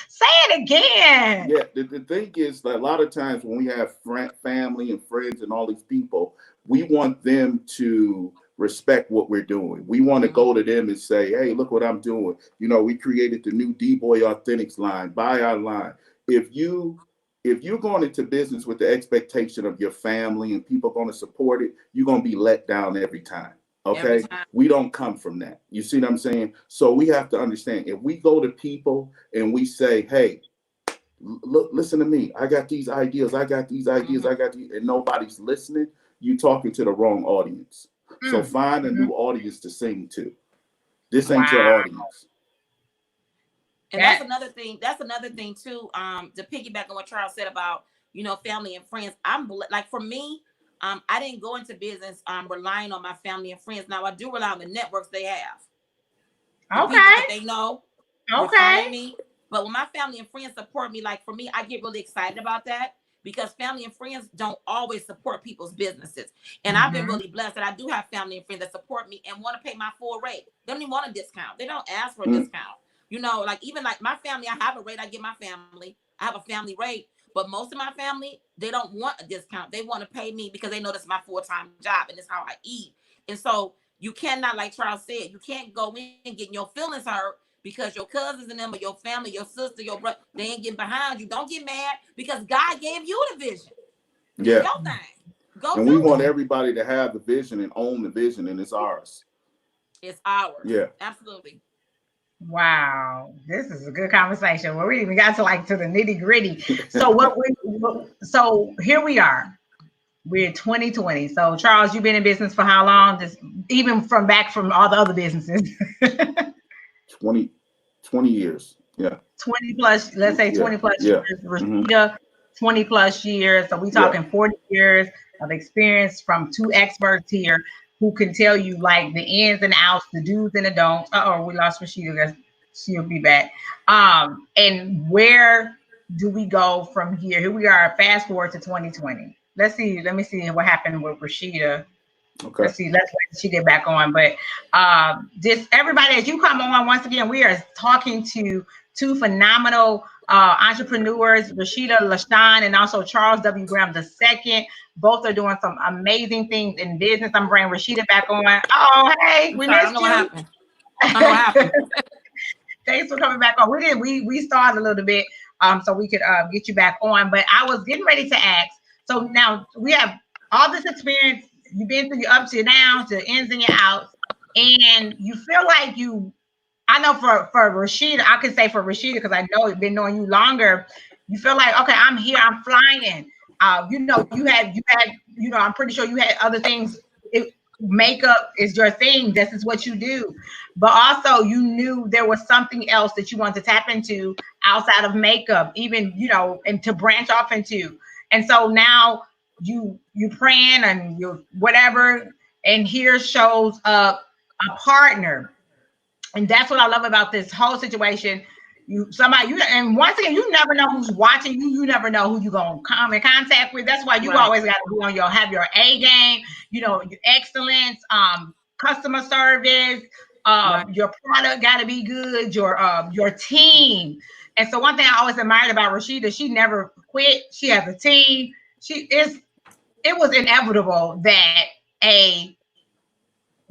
say it again. Yeah, the thing is that a lot of times when we have family and friends and all these people, we want them to respect what we're doing. We want to go to them and say, hey, look what I'm doing. You know, we created the new D-Boy Authentics line, buy our line. If you're going into business with the expectation of your family and people going to support it, you're going to be let down every time. Okay, we don't come from that. You see what I'm saying? So we have to understand, if we go to people and we say, hey, look, listen to me. I got these ideas. I got these ideas. I got these, and nobody's listening. You talking to the wrong audience. So find a new audience to sing to. This ain't your audience. And that's another thing. That's another thing too. To piggyback on what Charles said about, you know, family and friends. I'm like, for me, I didn't go into business relying on my family and friends. Now I do rely on the networks they have. The people that they know. Okay. Me. But when my family and friends support me, like for me, I get really excited about that, because family and friends don't always support people's businesses. And I've been really blessed that I do have family and friends that support me and want to pay my full rate. They don't even want a discount. They don't ask for a discount. You know, like even like my family, I have a rate I give my family. I have a family rate. But most of my family, they don't want a discount. They want to pay me because they know this is my full-time job and it's how I eat. And so you cannot, like Charles said, you can't go in and get your feelings hurt because your cousins and them, or your family, your sister, your brother, they ain't getting behind you. Don't get mad because God gave you the vision. Yeah. It's your thing. Go and we want everybody to have the vision and own the vision, and it's ours. It's ours. Yeah. Absolutely. Wow, this is a good conversation. Well, we even got to the nitty gritty. So so here we are. We're 2020. So Charles, you've been in business for how long? Just even from all the other businesses. 20 years. Yeah. 20 plus, let's say 20 plus years. Rashida, 20 plus years. So we talking 40 years of experience from two experts here who can tell you like the ins and outs, the do's and the don'ts. We lost Rashida. She'll be back. And where do we go from here? Here we are, fast forward to 2020. Let's see. Let me see what happened with Rashida. Okay. Let's see. Let's wait till she get back on. But just everybody, as you come on, once again, we are talking to two phenomenal entrepreneurs, Rashida, LaShawn, and also Charles W. Glam II. Both are doing some amazing things in business. I'm bringing Rashida back on. Oh, hey, we missed you. I don't know what happened. Thanks for coming back on. We started a little bit so we could get you back on. But I was getting ready to ask. So now we have all this experience. You've been through your ups, your downs, your ins and your outs, and you feel like I know for Rashida, I can say for Rashida, because I know I've been knowing you longer, you feel like, okay, I'm here, I'm flying. You had, I'm pretty sure you had other things. Makeup is your thing. This is what you do. But also you knew there was something else that you wanted to tap into outside of makeup, even, and to branch off into. And so now you praying and you whatever, and here shows up a partner. And that's what I love about this whole situation. And once again, you never know who's watching you. You never know who you're gonna come in contact with. That's why you always got to be on have your A game. Your excellence, customer service, your product got to be good. Your team. And so one thing I always admired about Rashida, she never quit. She has a team. It was inevitable that a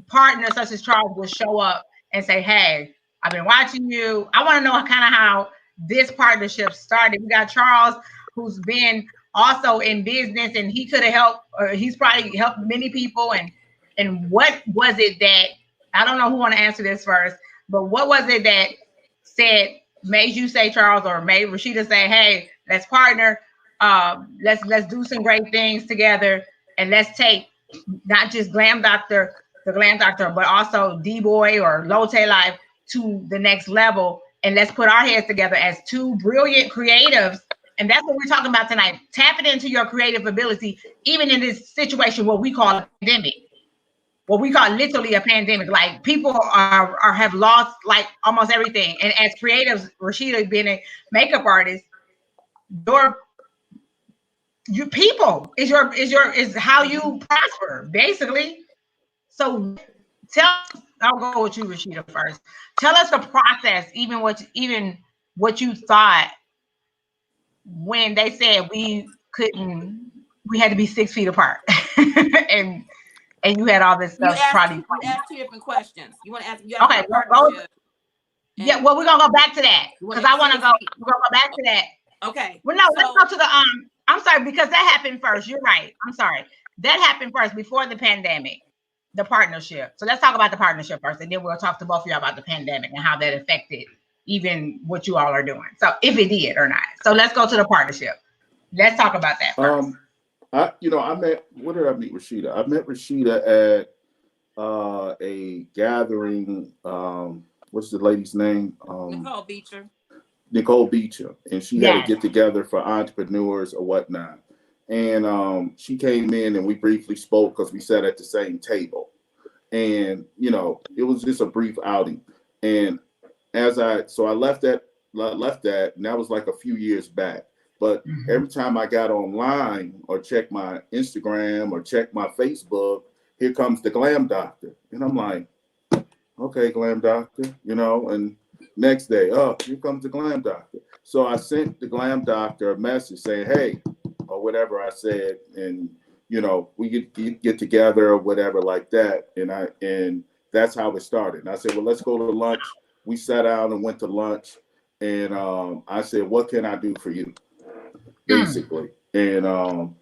partner such as Charles would show up and say, hey, I've been watching you. I want to know kind of how this partnership started. We got Charles, who's been also in business, and he could have helped, or he's probably helped many people. And what was it that, I don't know who want to answer this first, but what was it that made you say, Charles, or made Rashida say, hey, let's partner. Let's do some great things together, and let's take not just Glam Doctor, the Glam Doctor, but also D-Boy or Lote Life to the next level. And let's put our heads together as two brilliant creatives. And that's what we're talking about tonight. Tapping into your creative ability, even in this situation, what we call a pandemic, what we call literally a pandemic. Like people have lost like almost everything. And as creatives, Rashida being a makeup artist, your people is how you prosper, basically. So I'll go with you, Rashida, first. Tell us the process, even what you thought when they said we had to be 6 feet apart, and you had all this stuff. You asked 2 different questions. You want to ask? Okay. Yeah. Well, we're gonna go back to that because I want to go. We're gonna go back to that. Okay. Well, no, let's go to the I'm sorry, because that happened first. You're right. I'm sorry. That happened first before the pandemic. The partnership. So let's talk about the partnership first, and then we'll talk to both of you about the pandemic and how that affected even what you all are doing. So if it did or not. So let's go to the partnership. Let's talk about that first. Where did I meet Rashida? I met Rashida at a gathering. What's the lady's name? Nicole Beecher. And she had to get together for entrepreneurs or whatnot. And she came in and we briefly spoke because we sat at the same table. And, it was just a brief outing. And I left that, and that was like a few years back. But every time I got online or checked my Instagram or checked my Facebook, here comes the Glam Doctor. And I'm like, okay, Glam Doctor, and next day, here comes the Glam Doctor. So I sent the Glam Doctor a message saying, hey, or whatever I said, and we could get together or whatever like that, and that's how it started. And I said, well, let's go to lunch we sat down and went to lunch, and I said, what can I do for you, basically? And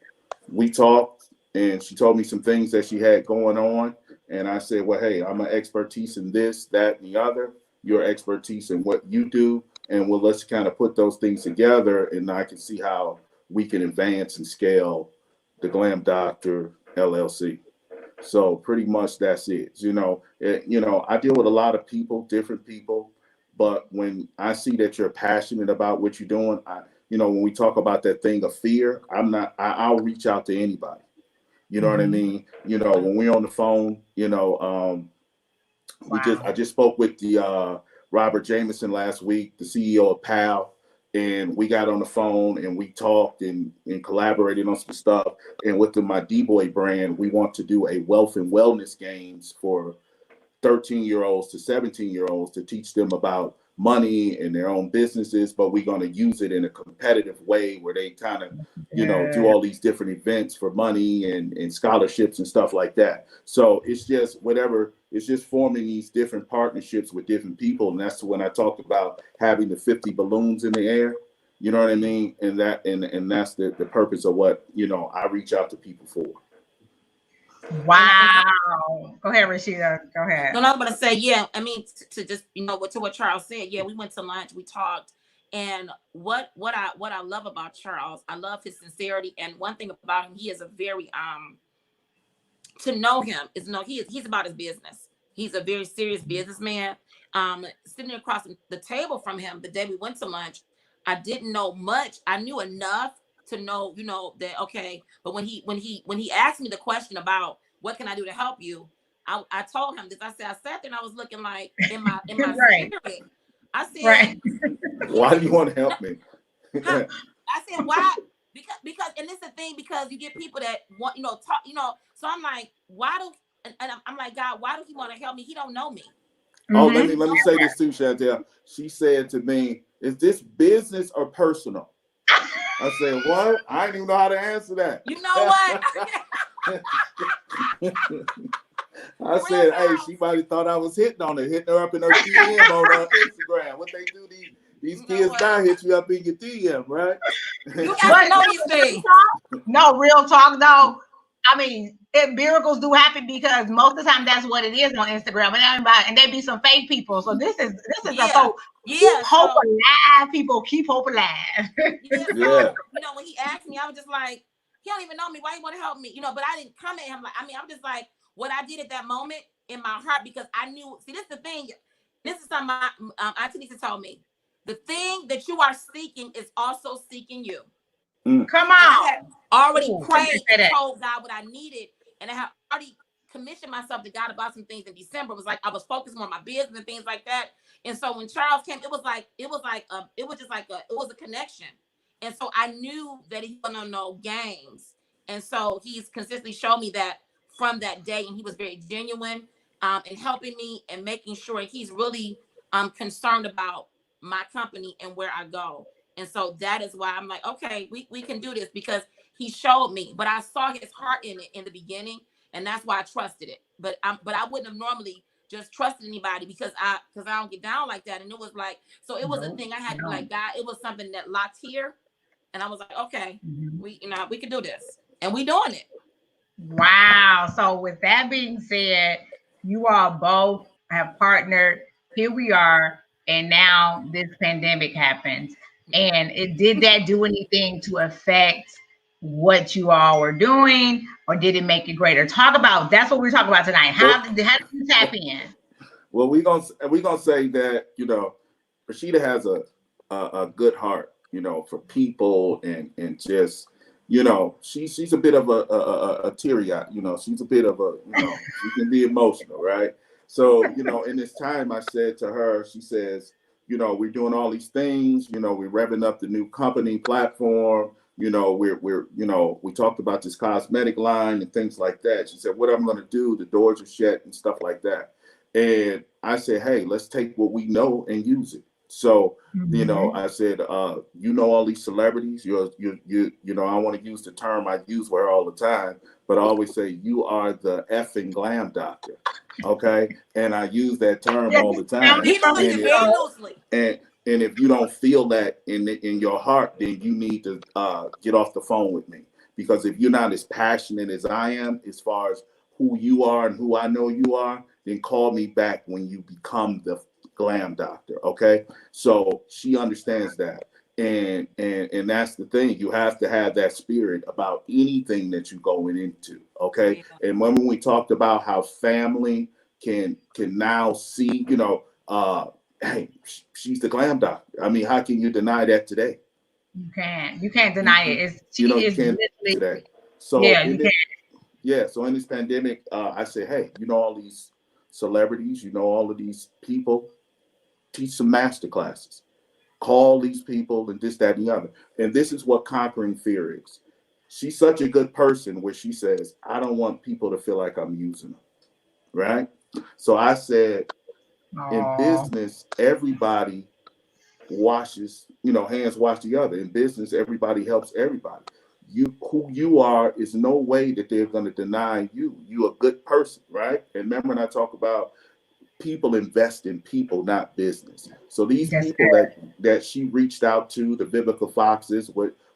we talked, and she told me some things that she had going on. And I said, well, hey, I'm an expertise in this, that, and the other. Your expertise in what you do. And well, let's kind of put those things together, and I can see how we can advance and scale the Glam Doctor LLC. So pretty much that's it. I deal with a lot of people, different people, but when I see that you're passionate about what you're doing, when we talk about that thing of fear, I'll reach out to anybody. You know what I mean? When we're on the phone, I just spoke with the Robert Jameson last week, the CEO of PAL, and we got on the phone and we talked and collaborated on some stuff. And with my D-Boy brand, we want to do a wealth and wellness games for 13-year-olds to 17-year-olds to teach them about money and their own businesses, but we're going to use it in a competitive way where they kind of, do all these different events for money and scholarships and stuff like that. So it's just it's just forming these different partnerships with different people. And that's when I talked about having the 50 balloons in the air, you know what I mean? And that's the purpose of what, I reach out to people for. Wow. Go ahead, Rashida. Go ahead. No, I was going to say, yeah, I mean, to just, to what Charles said, yeah, we went to lunch, we talked. And what I love about Charles, I love his sincerity. And one thing about him, he is a very, to know him is he's about his business. He's a very serious businessman. Sitting across the table from him the day we went to lunch, I didn't know much. I knew enough to know, that, okay. But when he asked me the question about what can I do to help you, I told him this. I said, I sat there and I was looking like in my right. spirit. I said, right. Why do you want to help me? I said, why? Because, and it's the thing, because you get people that want, talk, so I'm like, why do, and I'm like, God, why do he want to help me? He don't know me. Oh, let me say this too, Chantel. She said to me, is this business or personal? I said, what? I didn't even know how to answer that. You know what? I said, hey, she might have thought I was hitting her up in her DM on Instagram. What they do, these kids now hit you up in your DM, right? You got to know these things. No, real talk though. I mean, miracles do happen because most of the time that's what it is on Instagram, and they be some fake people. So this is keep hope alive, people. Keep hope alive. So, when he asked me, I was just like, he don't even know me. Why he want to help me? But I didn't come at him like. I'm just like what I did at that moment in my heart, because I knew. See, this is the thing. This is something my Auntie Lisa told me. The thing that you are seeking is also seeking you. Come on. I had already prayed and told God what I needed, and I had already commissioned myself to God about some things in December. It was like I was focusing on my business and things like that. And so when Charles came, it was a connection. And so I knew that he wasn't on no games. And so he's consistently shown me that from that day, and he was very genuine in helping me and making sure he's really concerned about my company and where I go. And so that is why I'm like, okay, we can do this, because he showed me, but I saw his heart in it in the beginning, and that's why I trusted it. But I wouldn't have normally just trusted anybody because I don't get down like that. And it was like, so it was a thing I had to like, God, it was something that locked here, and I was like, okay, we can do this, and we doing it. Wow. So with that being said, you all both have partnered. Here we are, and now this pandemic happens. And did that do anything to affect what you all were doing, or did it make it greater? That's what we're talking about tonight. How did you tap in? Well, we're gonna say that, Rashida has a good heart, for people and just, she's a bit of a teary-eyed, she's a bit of she can be emotional, right? So, in this time I said to her, she says, we're doing all these things, we're revving up the new company platform, we talked about this cosmetic line and things like that. She said, what I'm going to do, the doors are shut and stuff like that. And I said, hey, let's take what we know and use it. So, you know, I said, you know, all these celebrities, you know, I want to use the term I use with her all the time, but I always say, you are the effing glam doctor. Okay. And I use that term all the time. He don't use it very loosely. And if you don't feel that in your heart, then you need to get off the phone with me. Because if you're not as passionate as I am, as far as who you are and who I know you are, then call me back when you become the glam doctor. Okay. So she understands that. And that's the thing. You have to have that spirit about anything that you're going into. Okay. Yeah. And when we talked about how family can now see, you know, hey, she's the glam doctor. I mean, how can you deny that today? You can't deny it. You can't today. So yeah, you can't. Yeah. So in this pandemic, I said, hey, you know, all these celebrities, you know, all of these people, teach some master classes. Call these people and this, that, and the other. And this is what conquering fear is. She's such a good person where she says, I don't want people to feel like I'm using them. Right? So I said, in business, everybody washes, you know, hands wash the other. In business, everybody helps everybody. Who you are is no way that they're going to deny you. You're a good person, right? And remember when I talk about people invest in people, not business. So these people that she reached out to, the Biblical Foxes,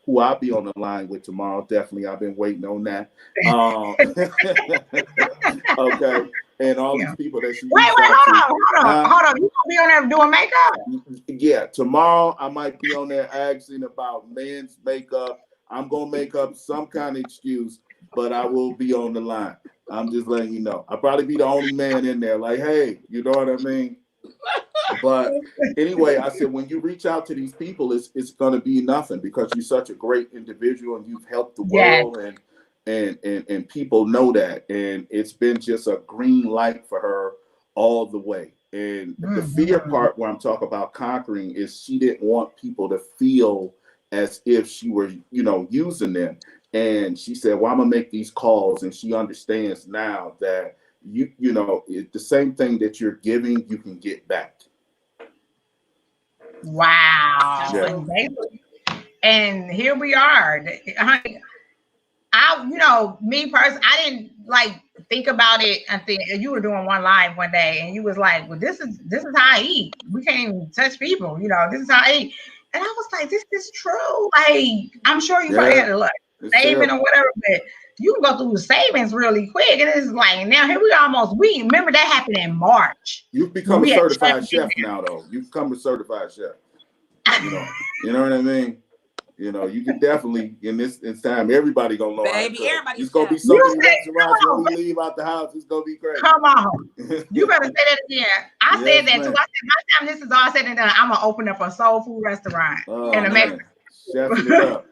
who I'll be on the line with tomorrow. Definitely, I've been waiting on that. Okay. And all these people that she wait, hold on. You gonna be on there doing makeup? Yeah, tomorrow I might be on there asking about men's makeup. I'm gonna make up some kind of excuse, but I will be on the line. I'm just letting you know. I'll probably be the only man in there, like, hey, you know what I mean? But anyway, I said, when you reach out to these people, it's gonna be nothing because you're such a great individual and you've helped the world and people know that. And it's been just a green light for her all the way. And the fear part where I'm talking about conquering is she didn't want people to feel as if she were, you know, using them. And she said, well, I'm gonna make these calls. And she understands now that you know, the same thing that you're giving, you can get back. Wow. Yeah. And here we are. You know, me personally, I didn't like think about it. I think you were doing one live one day and you was like, well, this is how I eat. We can't even touch people, you know, this is how I eat. And I was like, this is true. Like, I'm sure you probably had to look saving or whatever, but you can go through the savings really quick. And it's like, now here we remember that happened in March. You've become a certified chef now, though. You've become a certified chef. You know what I mean? You know, you can definitely in this time, everybody gonna know. Baby, everybody's it's gonna be so many restaurants when we leave out the house. It's gonna be crazy. Come on, you better say that again. I said that too. I said by the time this is all said and done, I'm gonna open up a soul food restaurant in America. Chefing it up.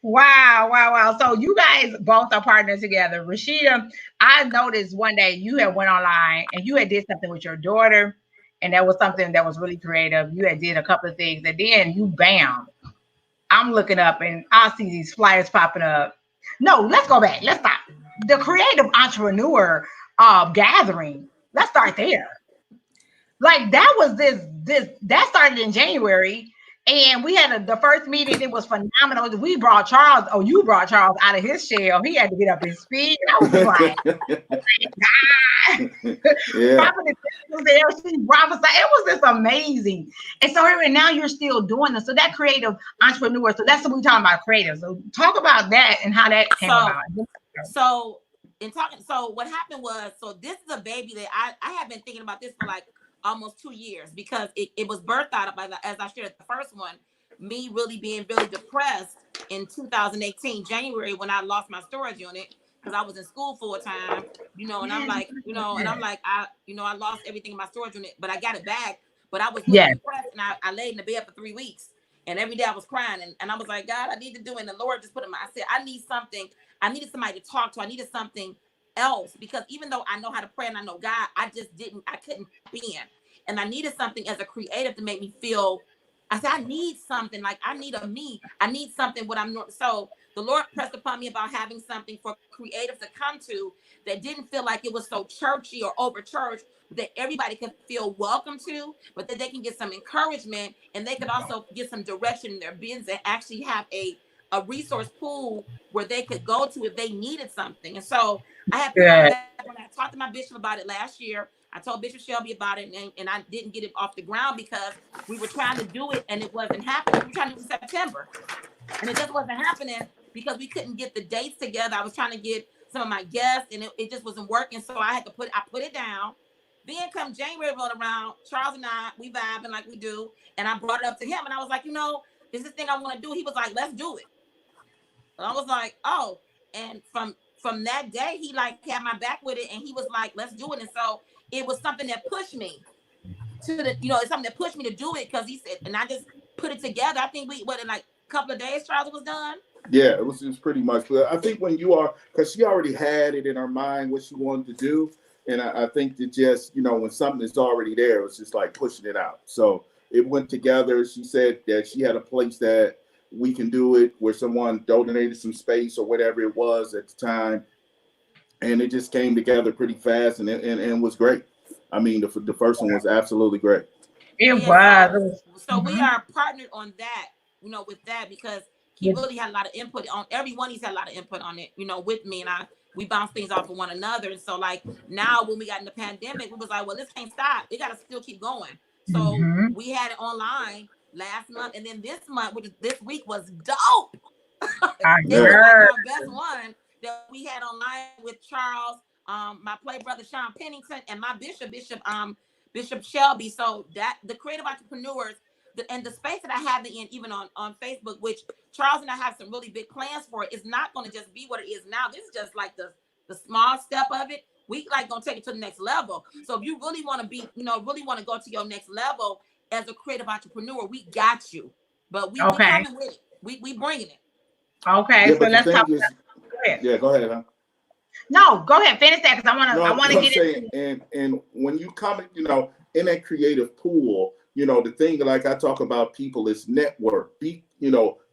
Wow. So you guys both are partners together. Rashida, I noticed one day you had went online and you had did something with your daughter. And that was something that was really creative. You had did a couple of things, and then you bam. I'm looking up, and I see these flyers popping up. No, let's go back. Let's stop. The creative entrepreneur gathering. Let's start there. Like that was this that started in January, and we had the first meeting. It was phenomenal. We brought Charles. Oh, you brought Charles out of his shell. He had to get up and speak. I was like, yeah. Was there. She prophesied. It was just amazing. And so and now you're still doing this. So that creative entrepreneur. So that's what we're talking about, creative. So talk about that and how that came about. So what happened was, so this is a baby that I have been thinking about this for like almost 2 years because it was birthed out of, as I shared the first one, me really being really depressed in 2018 January when I lost my storage unit because I was in school full time, you know, and I'm like, you know, and I'm like, I lost everything in my storage unit, but I got it back. But I was really depressed, and I laid in the bed for 3 weeks, and every day I was crying, and I was like, God, I need to do it. And the Lord just put it in I said, I need something. I needed somebody to talk to. I needed something else because even though I know how to pray and I know God, I couldn't be in. And I needed something as a creative to make me feel I said, I need something. Like, I need a me. I need something what I'm not. So the Lord pressed upon me about having something for creatives to come to that didn't feel like it was so churchy or over church, that everybody could feel welcome to, but that they can get some encouragement and they could also get some direction in their business and actually have a resource pool where they could go to if they needed something. And so I had put it on the back when I talked to my bishop about it last year. I told Bishop Shelby about it, and I didn't get it off the ground because we were trying to do it and it wasn't happening. We were trying to do it in September, and it just wasn't happening because we couldn't get the dates together. I was trying to get some of my guests, and it just wasn't working. So I put it down. Then come January rolled around, Charles and I, we vibing like we do, and I brought it up to him, and I was like, this is the thing I want to do. He was like, let's do it. And I was like, oh, and from that day, he like had my back with it, and he was like, let's do it. And so it was something that pushed me to the, it's something that pushed me to do it, because he said, and I just put it together. I think in like a couple of days, Charles, was done. Yeah, it was pretty much. But I think when you are, because she already had it in her mind what she wanted to do. And I think that just, when something is already there, it's just like pushing it out. So it went together. She said that she had a place that we can do it, where someone donated some space or whatever it was at the time. And it just came together pretty fast, and was great. I mean, the first one was absolutely great. It was. So we are partnered on that, with that, because he really had a lot of input on everyone. He's had a lot of input on it, with me, and we bounce things off of one another. And so like now when we got in the pandemic, we was like, well, this can't stop. It got to still keep going. So we had it online last month. And then this month, this week was dope. It was like our best one that we had online with Charles, my play brother, Sean Pennington, and my Bishop Shelby. So that the creative entrepreneurs, and the space that I have it in, even on Facebook, which Charles and I have some really big plans for it, is not going to just be what it is now. This is just like the small step of it. We like going to take it to the next level. So if you really want to be, really want to go to your next level as a creative entrepreneur, we got you. But we coming with it. We bringing it. Okay, so let's talk. Go ahead. Yeah, go ahead, huh? No, go ahead. Finish that, because I want to get it. And when you come, in that creative pool, the thing like I talk about people is network.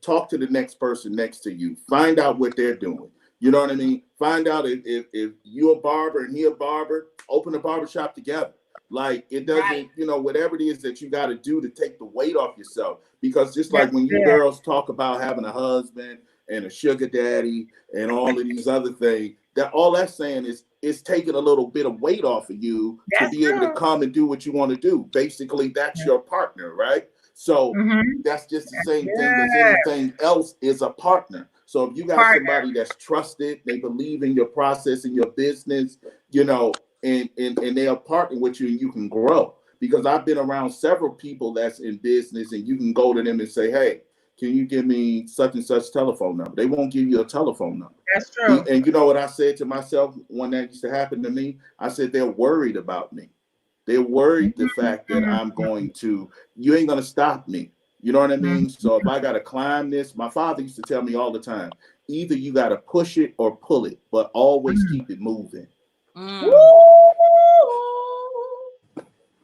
Talk to the next person next to you. Find out what they're doing. You know what I mean? Find out if you're a barber and he a barber, open a barbershop together. Like it doesn't, whatever it is that you got to do to take the weight off yourself. Because just like when you girls talk about having a husband and a sugar daddy and all of these other things, that all that's saying is it's taking a little bit of weight off of you to be able to come and do what you want to do. Basically, that's your partner, right? So that's just the same thing as anything else is a partner. So if you got somebody that's trusted, they believe in your process and your business, and they'll partner with you and you can grow. Because I've been around several people that's in business, and you can go to them and say, hey, can you give me such and such telephone number? They won't give you a telephone number. That's true. And you know what I said to myself when that used to happen to me? I said, they're worried about me. They're worried the fact that you ain't going to stop me. You know what I mean? So if I got to climb this, my father used to tell me all the time, either you got to push it or pull it, but always keep it moving.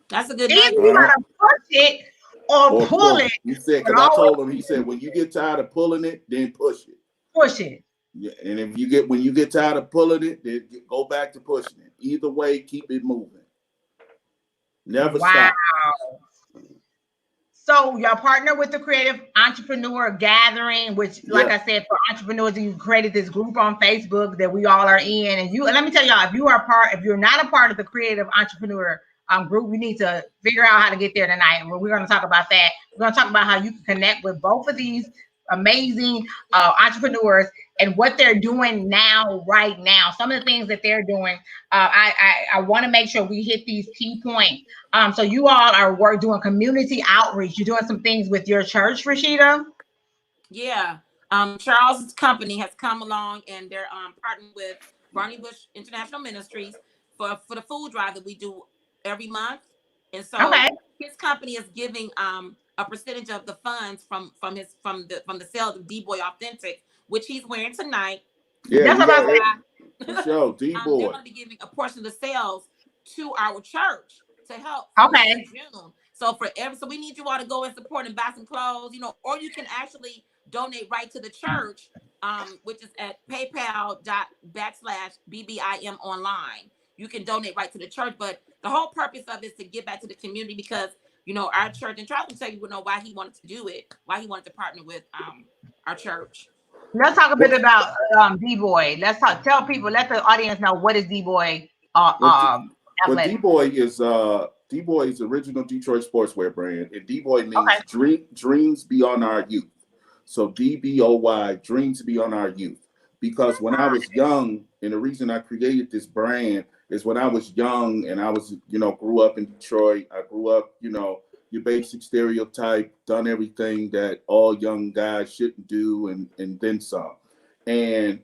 That's a good Either you got to push it or pull it. He said, because I told him, he said, when you get tired of pulling it, then push it. Push it. Yeah, and when you get tired of pulling it, then go back to pushing it. Either way, keep it moving. Never stop. So y'all partner with the Creative Entrepreneur Gathering, which, like I said, for entrepreneurs, you created this group on Facebook that we all are in. And let me tell y'all, if you're not a part of the Creative Entrepreneur group, we need to figure out how to get there tonight. And we're going to talk about that. We're going to talk about how you can connect with both of these amazing entrepreneurs and what they're doing right now. Some of the things that they're doing. I want to make sure we hit these key points. So you all are doing community outreach. You're doing some things with your church, Rashida? Yeah. Charles' company has come along, and they're partnering with Barney Bush International Ministries for the food drive that we do every month. And so his company is giving a percentage of the funds from the sales of D-Boy Authentic, which he's wearing tonight. Yeah, that's about show D-Boy. They're going to be giving a portion of the sales to our church to help in June. So so we need you all to go and support and buy some clothes, you know, or you can actually donate right to the church, which is at paypal./BBIM online. You can donate right to the church, but the whole purpose of it is to give back to the community because, you know, our church, and Charles will tell you know why he wanted to do it, why he wanted to partner with our church. Let's talk a bit about D-Boy. Tell people, let the audience know what is D-Boy D-Boy is D-Boy's original Detroit sportswear brand, and D-Boy means dreams beyond our youth. So DBOY, dreams beyond our youth. Because when I was young, and the reason I created this brand is when I was young and I was, you know, grew up in Detroit. I grew up, you know, your basic stereotype, done everything that all young guys shouldn't do, and then some. And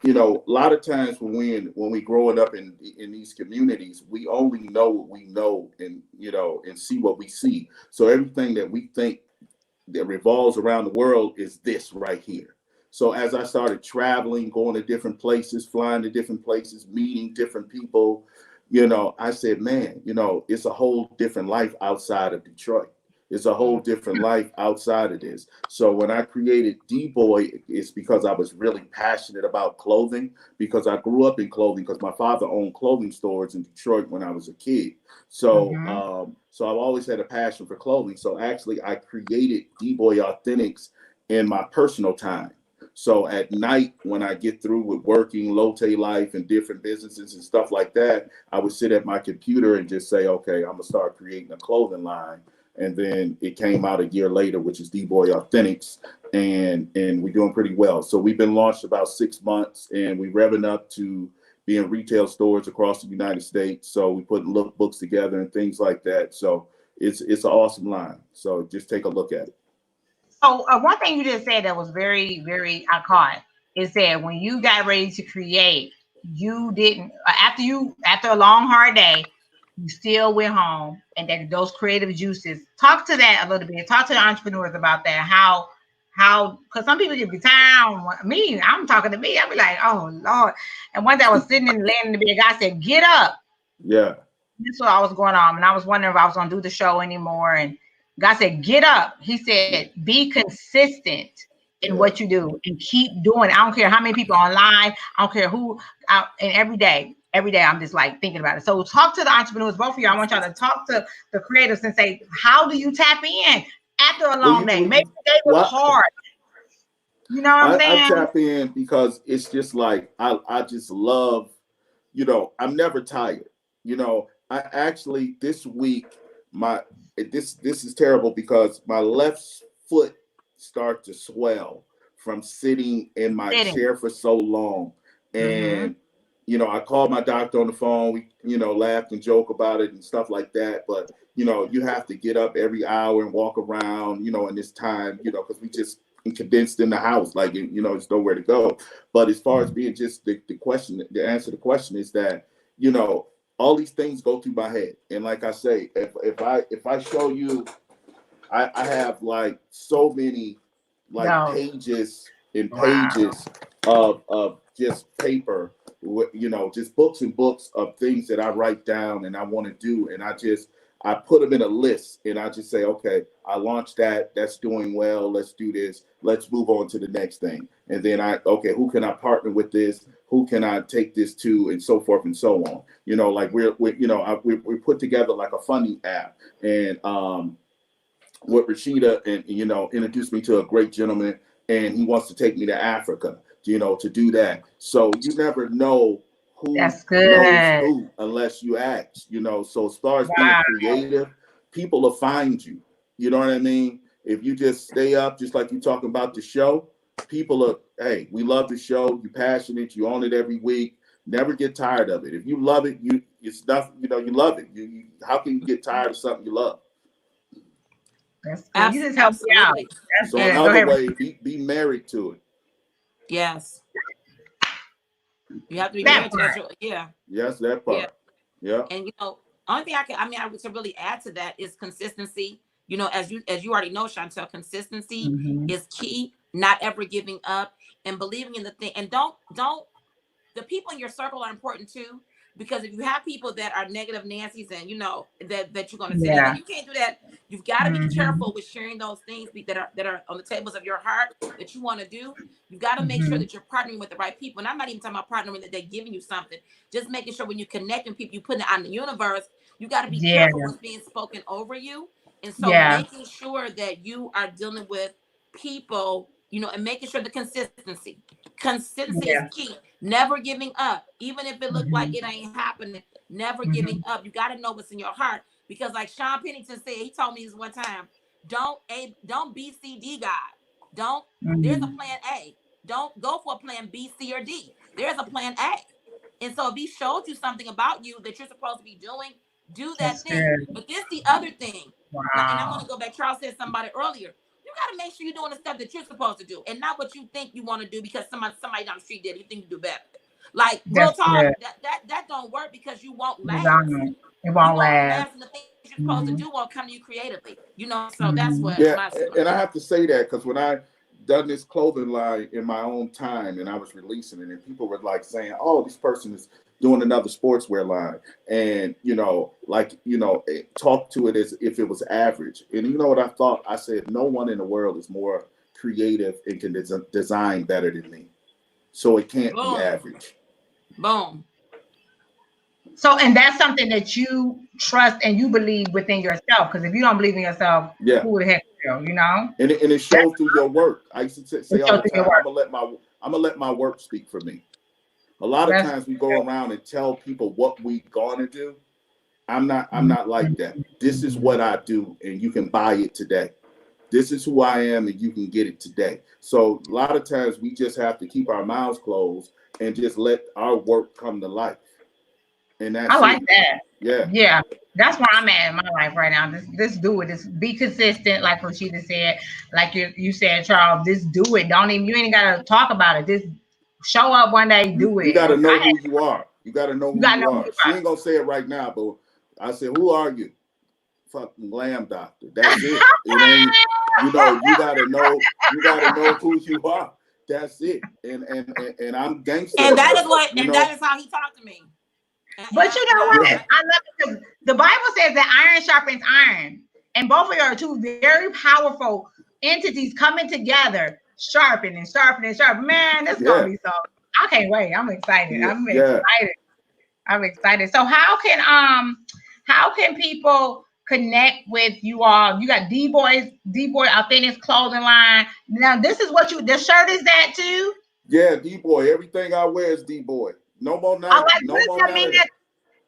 you know, a lot of times when we growing up in these communities, we only know what we know, and you know, and see what we see. So everything that we think that revolves around the world is this right here. So as I started traveling, going to different places, flying to different places, meeting different people, you know, I said, man, you know, it's a whole different life outside of Detroit. It's a whole different life outside of this. So when I created D-Boy, it's because I was really passionate about clothing, because I grew up in clothing, because my father owned clothing stores in Detroit when I was a kid. So so I've always had a passion for clothing. So actually I created D-Boy Authentics in my personal time. So at night, when I get through with working Lote Life and different businesses and stuff like that, I would sit at my computer and just say, okay, I'm gonna start creating a clothing line. And then it came out a year later, which is D-Boy Authentics, and we're doing pretty well. So we've been launched about 6 months, and we're revving up to be in retail stores across the United States. So we put lookbooks together and things like that. So it's an awesome line. So just take a look at it. So one thing you just said that was very, very I caught is that when you got ready to create, you didn't after a long hard day, you still went home, and that those creative juices. Talk to that a little bit. Talk to the entrepreneurs about that. How because some people get be tired. Me, I'm talking to me. I be like, oh Lord. And one day I was sitting in the land in the bed. God said, get up. Yeah. That's what I was going on, and I was wondering if I was going to do the show anymore. And God said, get up. He said, be consistent in what you do and keep doing it. I don't care how many people are online. I don't care who. And every day, I'm just like thinking about it. So talk to the entrepreneurs, both of you. I want y'all to talk to the creators and say, how do you tap in after a long day? Maybe the day was hard. You know what I'm saying? I tap in because it's just like, I just love, you know, I'm never tired. You know, I actually, this week, this is terrible because my left foot started to swell from sitting in my chair for so long. And, you know, I called my doctor on the phone. We, you know, laughed and joke about it and stuff like that. But, you know, you have to get up every hour and walk around, you know, in this time, you know, because we just condensed in the house, like, you know, there's nowhere to go. But as far as being just the answer to the question is that, you know, all these things go through my head. And like I say, if I show you, I have like so many like pages and pages of just paper, you know, just books and books of things that I write down and I want to do. And I put them in a list and I just say, okay, I launched that. That's doing well. Let's do this. Let's move on to the next thing. And then okay, who can I partner with this? Who can I take this to, and so forth and so on. You know, like we put together like a funding app, and with Rashida, and you know, introduced me to a great gentleman, and he wants to take me to Africa, you know, to do that. So you never know who knows who unless you ask, you know. So as far as being creative, people will find you. You know what I mean? If you just stay up, just like you talking about the show, people are, hey, we love the show. You're passionate. You own it every week. Never get tired of it. If you love it, it's nothing. You know, you love it. How can you get tired of something you love? That's good. You just help me out. So another way, be married to it. Yes. You have to be married to it. Yeah. Yes, that part. Yeah. And you know, only thing I would to really add to that is consistency. You know, as you already know, Chantel, consistency is key. Not ever giving up and believing in the thing. And don't the people in your circle are important too. Because if you have people that are negative Nancy's and you know that you're going to say, you can't do that. You've got to be careful with sharing those things that are on the tables of your heart that you want to do. You've got to make sure that you're partnering with the right people. And I'm not even talking about partnering that they're giving you something. Just making sure when you connect with people, you put it out in the universe. You got to be careful what's being spoken over you. And so making sure that you are dealing with people, you know, and making sure the consistency is key. Never giving up, even if it looked like it ain't happening. Never giving up. You got to know what's in your heart, because like Sean Pennington said, he told me this one time, don't BCD God. Don't there's a plan A. Don't go for a plan B, C, or D. There's a plan A. And so if he showed you something about you that you're supposed to be doing, do that thing. Good. But this the other thing. Wow. And I want to go back. Charles said somebody earlier. You got to make sure you're doing the stuff that you're supposed to do, and not what you think you want to do because somebody down the street did. You think you do better. Like real talk, that don't work, because you won't last. It won't last. And the things you're supposed to do won't come to you creatively. You know, so that's what. And I have to say that because when I done this clothing line in my own time and I was releasing it, and people were like saying, "Oh, this person is doing another sportswear line," and you know, like, you know, talk to it as if it was average. And you know what I thought? I said, no one in the world is more creative and can design better than me, so it can't be average. Boom. So, and that's something that you trust and you believe within yourself. Because if you don't believe in yourself, who the heck will, you know? And it shows through your work. I used to say all the time, I'm gonna let my work speak for me. A lot of times we go around and tell people what we gonna do. I'm not like that. This is what I do, and you can buy it today. This is who I am, and you can get it today. So a lot of times we just have to keep our mouths closed and just let our work come to life. And that's I like that. Yeah. That's where I'm at in my life right now. Just do it. Just be consistent, like Rashida said. Like you said, Charles. Just do it. You ain't gotta talk about it. Just show up one day, do it. You gotta know who you are. You gotta know who you are. She ain't gonna say it right now, but I said, who are you? Fucking Glam Doctor. That's it. It ain't, you know, you gotta know who you are. That's it. And I'm gangster. And that is how he talked to me. But you know what? I love it because the Bible says that iron sharpens iron. And both of you are two very powerful entities coming together, sharpening. Man, this is gonna be so. I can't wait. I'm excited. I'm excited. So how can people connect with you all? You got D-Boy Authentic Clothing Line. Now this is what the shirt is that too? Yeah, D-Boy. Everything I wear is D-Boy. No more none. No more none.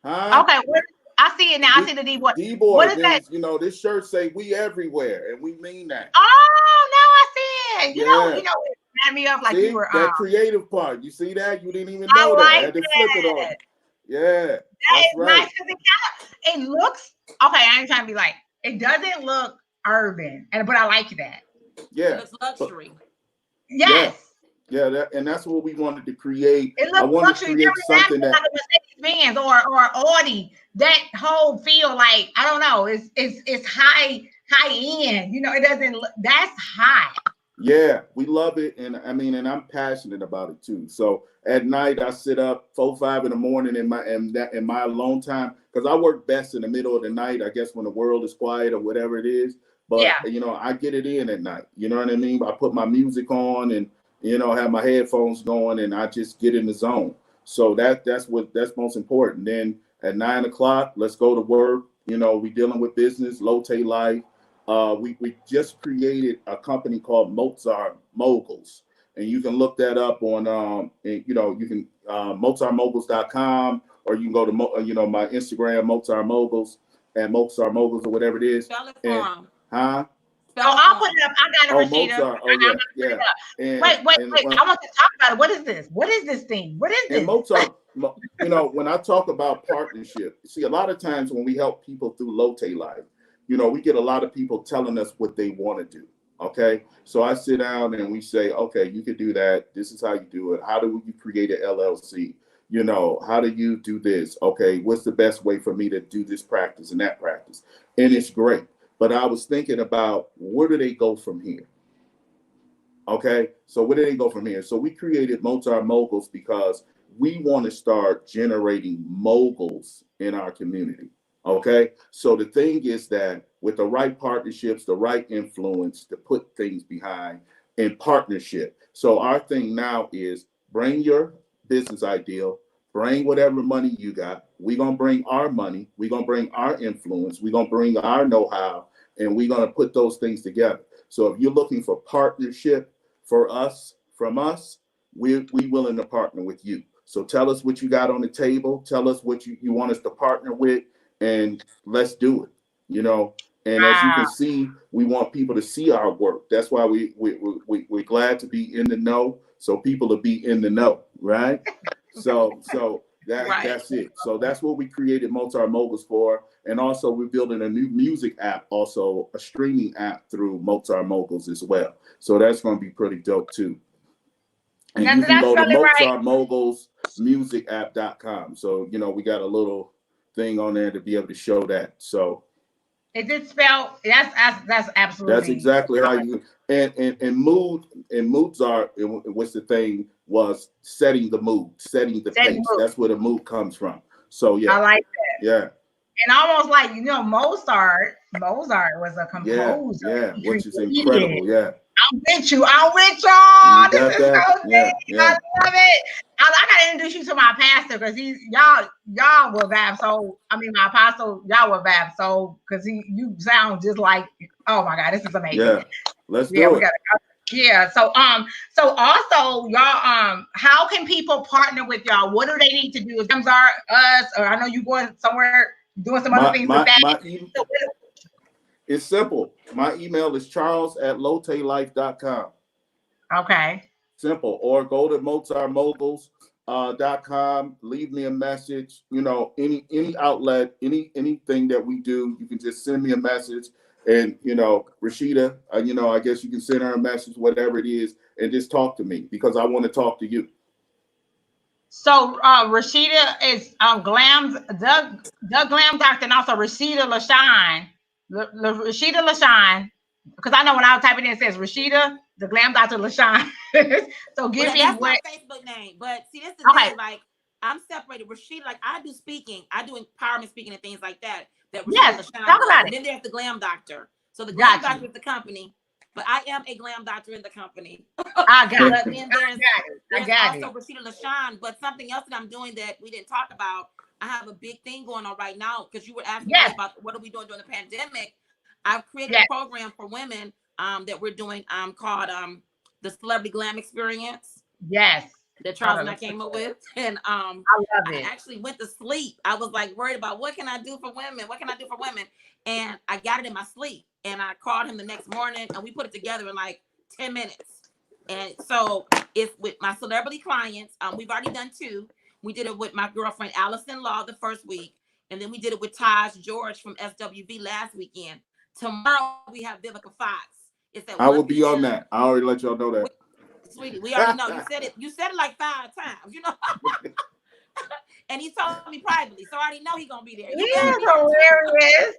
Huh? Okay, I see it now. I see the D-Boy. D-Boy, what is that? You know, this shirt say we everywhere, and we mean that. Oh, now I see it. You know, it had me up like you were that creative part. You see that? You didn't even know that. I had to flip it on. Yeah, that's right. Nice because it looks okay. I ain't trying to be like, it doesn't look urban, but I like that. Yeah, it looks luxury. Yes. Yeah, and that's what we wanted to create. I wanted to create something that like a Mercedes-Benz or Audi. That whole feel like, I don't know, it's high end. You know, it doesn't look, that's high. Yeah, we love it, and I mean, and I'm passionate about it too. So at night I sit up 4-5 in the morning in my alone time, because I work best in the middle of the night. I guess when the world is quiet or whatever it is. But you know, I get it in at night. You know what I mean? I put my music on and, you know, have my headphones going, and I just get in the zone. So that's most important. Then at 9 o'clock, let's go to work. You know, we dealing with business, Lote Life. We just created a company called Mozart Moguls, and you can look that up on you know, you can mozartmoguls.com, or you can go to my Instagram, Mozart Moguls, and Mozart Moguls, or whatever it is. Spell it for them. Huh? I'll put it up. I got it, Rashida. Mozart. Yeah. Wait. I want to talk about it. What is this? What is this thing? What is this? And Mozart, you know, when I talk about partnership, see, a lot of times when we help people through Lote Life, you know, we get a lot of people telling us what they want to do. Okay. So I sit down and we say, okay, you could do that. This is how you do it. How do you create an LLC? You know, how do you do this? Okay. What's the best way for me to do this practice and that practice? And it's great. But I was thinking about, where do they go from here? Okay, so where do they go from here? So we created Mozart Moguls because we want to start generating moguls in our community. Okay. So the thing is that with the right partnerships, the right influence to put things behind in partnership. So our thing now is bring your business ideal, bring whatever money you got. We're going to bring our money. We're going to bring our influence. We're going to bring our know-how, and we're going to put those things together. So if you're looking for partnership from us, we're willing to partner with you. So tell us what you got on the table. Tell us what you want us to partner with, and let's do it. You know, and as you can see, we want people to see our work. That's why we're glad to be in the know, so people will be in the know, right? So that's it. So that's what we created Multi-Moguls for. And also we're building a new music app, also a streaming app through Multi-Moguls as well. So that's going to be pretty dope too. And you can go to multimogulsmusicapp.com. So, you know, we got a little thing on there to be able to show that. So is it spelled? That's absolutely. That's exactly how you and moods are. What's the thing was setting the mood, setting the pace. That's where the mood comes from. So yeah, I like that. Yeah, and almost like Mozart was a composer. Yeah, which is incredible. Yeah. I'm with y'all. This is so yeah. I love it. I gotta introduce you to my pastor because y'all will vibe. So my apostle, y'all will vibe. So because you sound just like, oh my God, this is amazing. Yeah, let's do it. So also y'all, how can people partner with y'all? What do they need to do? If them are us, or I know you going somewhere doing some other things with that. It's simple. My email is charles@lotelife.com. Okay. Simple. Or go to multimoguls.com. Leave me a message. You know, any outlet, anything that we do, you can just send me a message. And Rashida, I guess you can send her a message, whatever it is, and just talk to me because I want to talk to you. So Rashida is the Glam Doctor, and also Rashida LaShawn. Rashida LaShawn, because I know when I was typing in, it says Rashida, the Glam Doctor LaShawn. So give me that's my Facebook name. But see, this is the thing, like I'm separated. Rashida, like I do speaking, I do empowerment speaking and things like that. That Rashida LaShawn talk about it. Then there's the Glam Doctor. So the Glam Doctor is the company, but I am a Glam Doctor in the company. I got it. Then there's also Rashida LaShawn. But something else that I'm doing that we didn't talk about. I have a big thing going on right now because you were asking me about what are we doing during the pandemic. I've created a program for women that we're doing called the Celebrity Glam Experience. Yes. That Charles and I came up with. And I love it. I actually went to sleep. I was like worried about what can I do for women? What can I do for women? And I got it in my sleep. And I called him the next morning and we put it together in like 10 minutes. And so it's with my celebrity clients. We've already done 2. We did it with my girlfriend, Allison Law, the first week. And then we did it with Taj George from SWV last weekend. Tomorrow, we have Vivica Fox. I will be on that. I already let y'all know that. Sweetie, we already know. You said it like 5 times, And he told me privately, so I already know he's going to be there. Yeah, hilarious.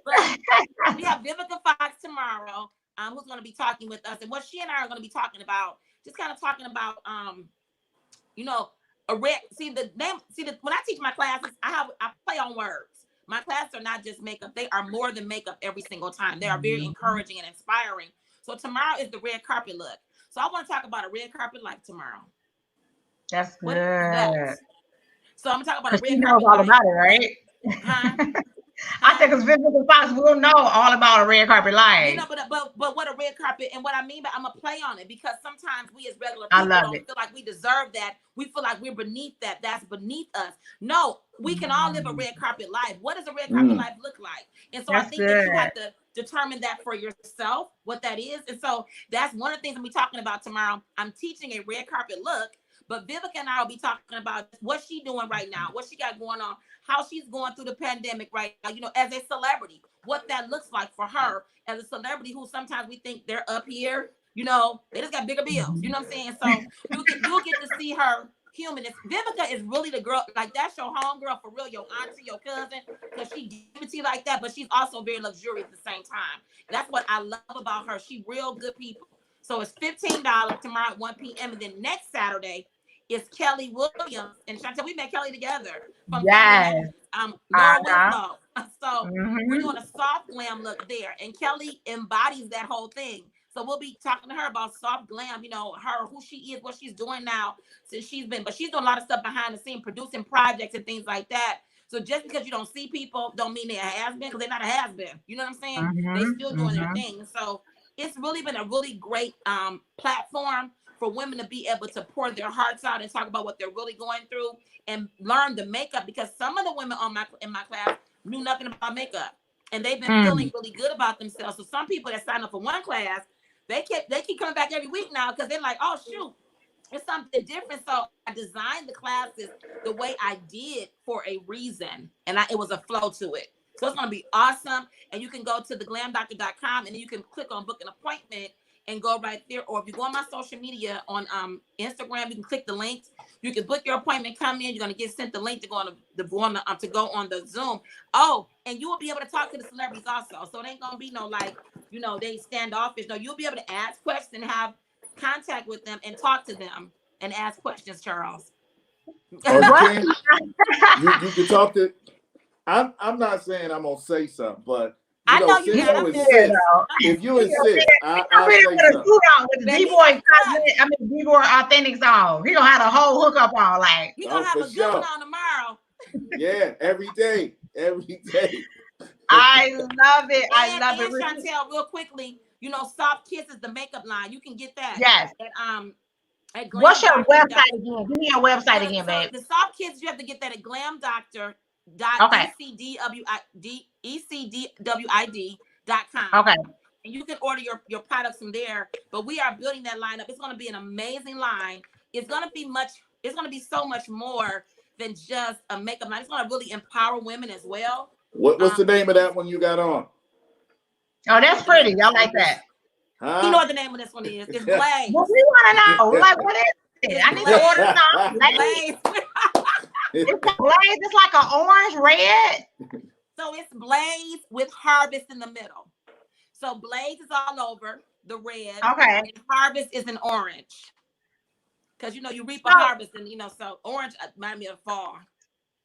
We have Vivica Fox tomorrow, who's going to be talking with us. And what she and I are going to be talking about, just kind of talking about, when I teach my classes, I play on words. My classes are not just makeup; they are more than makeup every single time. They are very encouraging and inspiring. So tomorrow is the red carpet look. So I want to talk about a red carpet life tomorrow. That's good. So I'm talking about a red she carpet knows all life. about it, right? I think because Vivica Fox will know all about a red carpet life. But what a red carpet, and what I mean by I'm gonna play on it because sometimes we as regular people don't feel like we deserve that. We feel like we're beneath that. That's beneath us. No, we can all live a red carpet life. What does a red carpet life look like? And so I think that you have to determine that for yourself, what that is. And so that's one of the things I'm be talking about tomorrow. I'm teaching a red carpet look. But Vivica and I will be talking about what she's doing right now, what she got going on, how she's going through the pandemic right now, as a celebrity, what that looks like for her as a celebrity who sometimes we think they're up here, they just got bigger bills, you know what I'm saying? So you'll get to see her human. Vivica is really the girl, like that's your homegirl for real, your auntie, your cousin, because she gives it to you like that, but she's also very luxurious at the same time. That's what I love about her. She real good people. So it's $15 tomorrow at 1 p.m. And then next Saturday, is Kelly Williams and Chantel. We met Kelly together from Yes. Laura Winslow. So we're doing a soft glam look there, and Kelly embodies that whole thing. So we'll be talking to her about soft glam, you know, her, who she is, what she's doing now since she's doing a lot of stuff behind the scene, producing projects and things like that. So just because you don't see people don't mean they're a has-been, because they're not a has-been. You know what I'm saying? They still doing their thing. So it's really been a really great platform for women to be able to pour their hearts out and talk about what they're really going through and learn the makeup, because some of the women in my class knew nothing about makeup, and they've been feeling really good about themselves. So some people that signed up for one class, they keep coming back every week now, because they're like, oh shoot, it's something different. So I designed the classes the way I did for a reason, and it was a flow to it. So it's going to be awesome. And you can go to theglamdoctor.com, and you can click on book an appointment and go right there. Or if you go on my social media on Instagram, you can click the links. You can book your appointment, come in. You're going to get sent the link to go on the Zoom. Oh, and you will be able to talk to the celebrities also. So it ain't going to be no, like, you know, they standoffish. No, you'll be able to ask questions and have contact with them and talk to them and ask questions, Charles. Or you can talk to. I'm not saying I'm gonna say something, but I know you insist. If you insist, I'll say something. With the D-Boy Authentics on. He gonna have a whole hookup on, like. You gonna have a good one on tomorrow. Yeah, every day. I love it. I love it. Chantel, real quickly, you know, Soft Kisses, the makeup line. You can get that. Yes. At what's your website again? Give me your website again, babe. The Soft Kisses, you have to get that at glamdoctor.ecdwid.com. Okay. And you can order your products from there. But we are building that lineup. It's going to be an amazing line. It's going to be so much more than just a makeup line. It's going to really empower women as well. What's the name of that one you got on? Oh, that's pretty. I like that. You know what the name of this one is? It's Blaze. Well, we want to know. Like, what is it? I need to order some. Blaze. It's Blaze. It's like an orange red. So it's Blaze with Harvest in the middle. So Blaze is all over the red. Okay. And Harvest is an orange. Because, you know, you reap a harvest, and, you know, so orange reminds me of fall.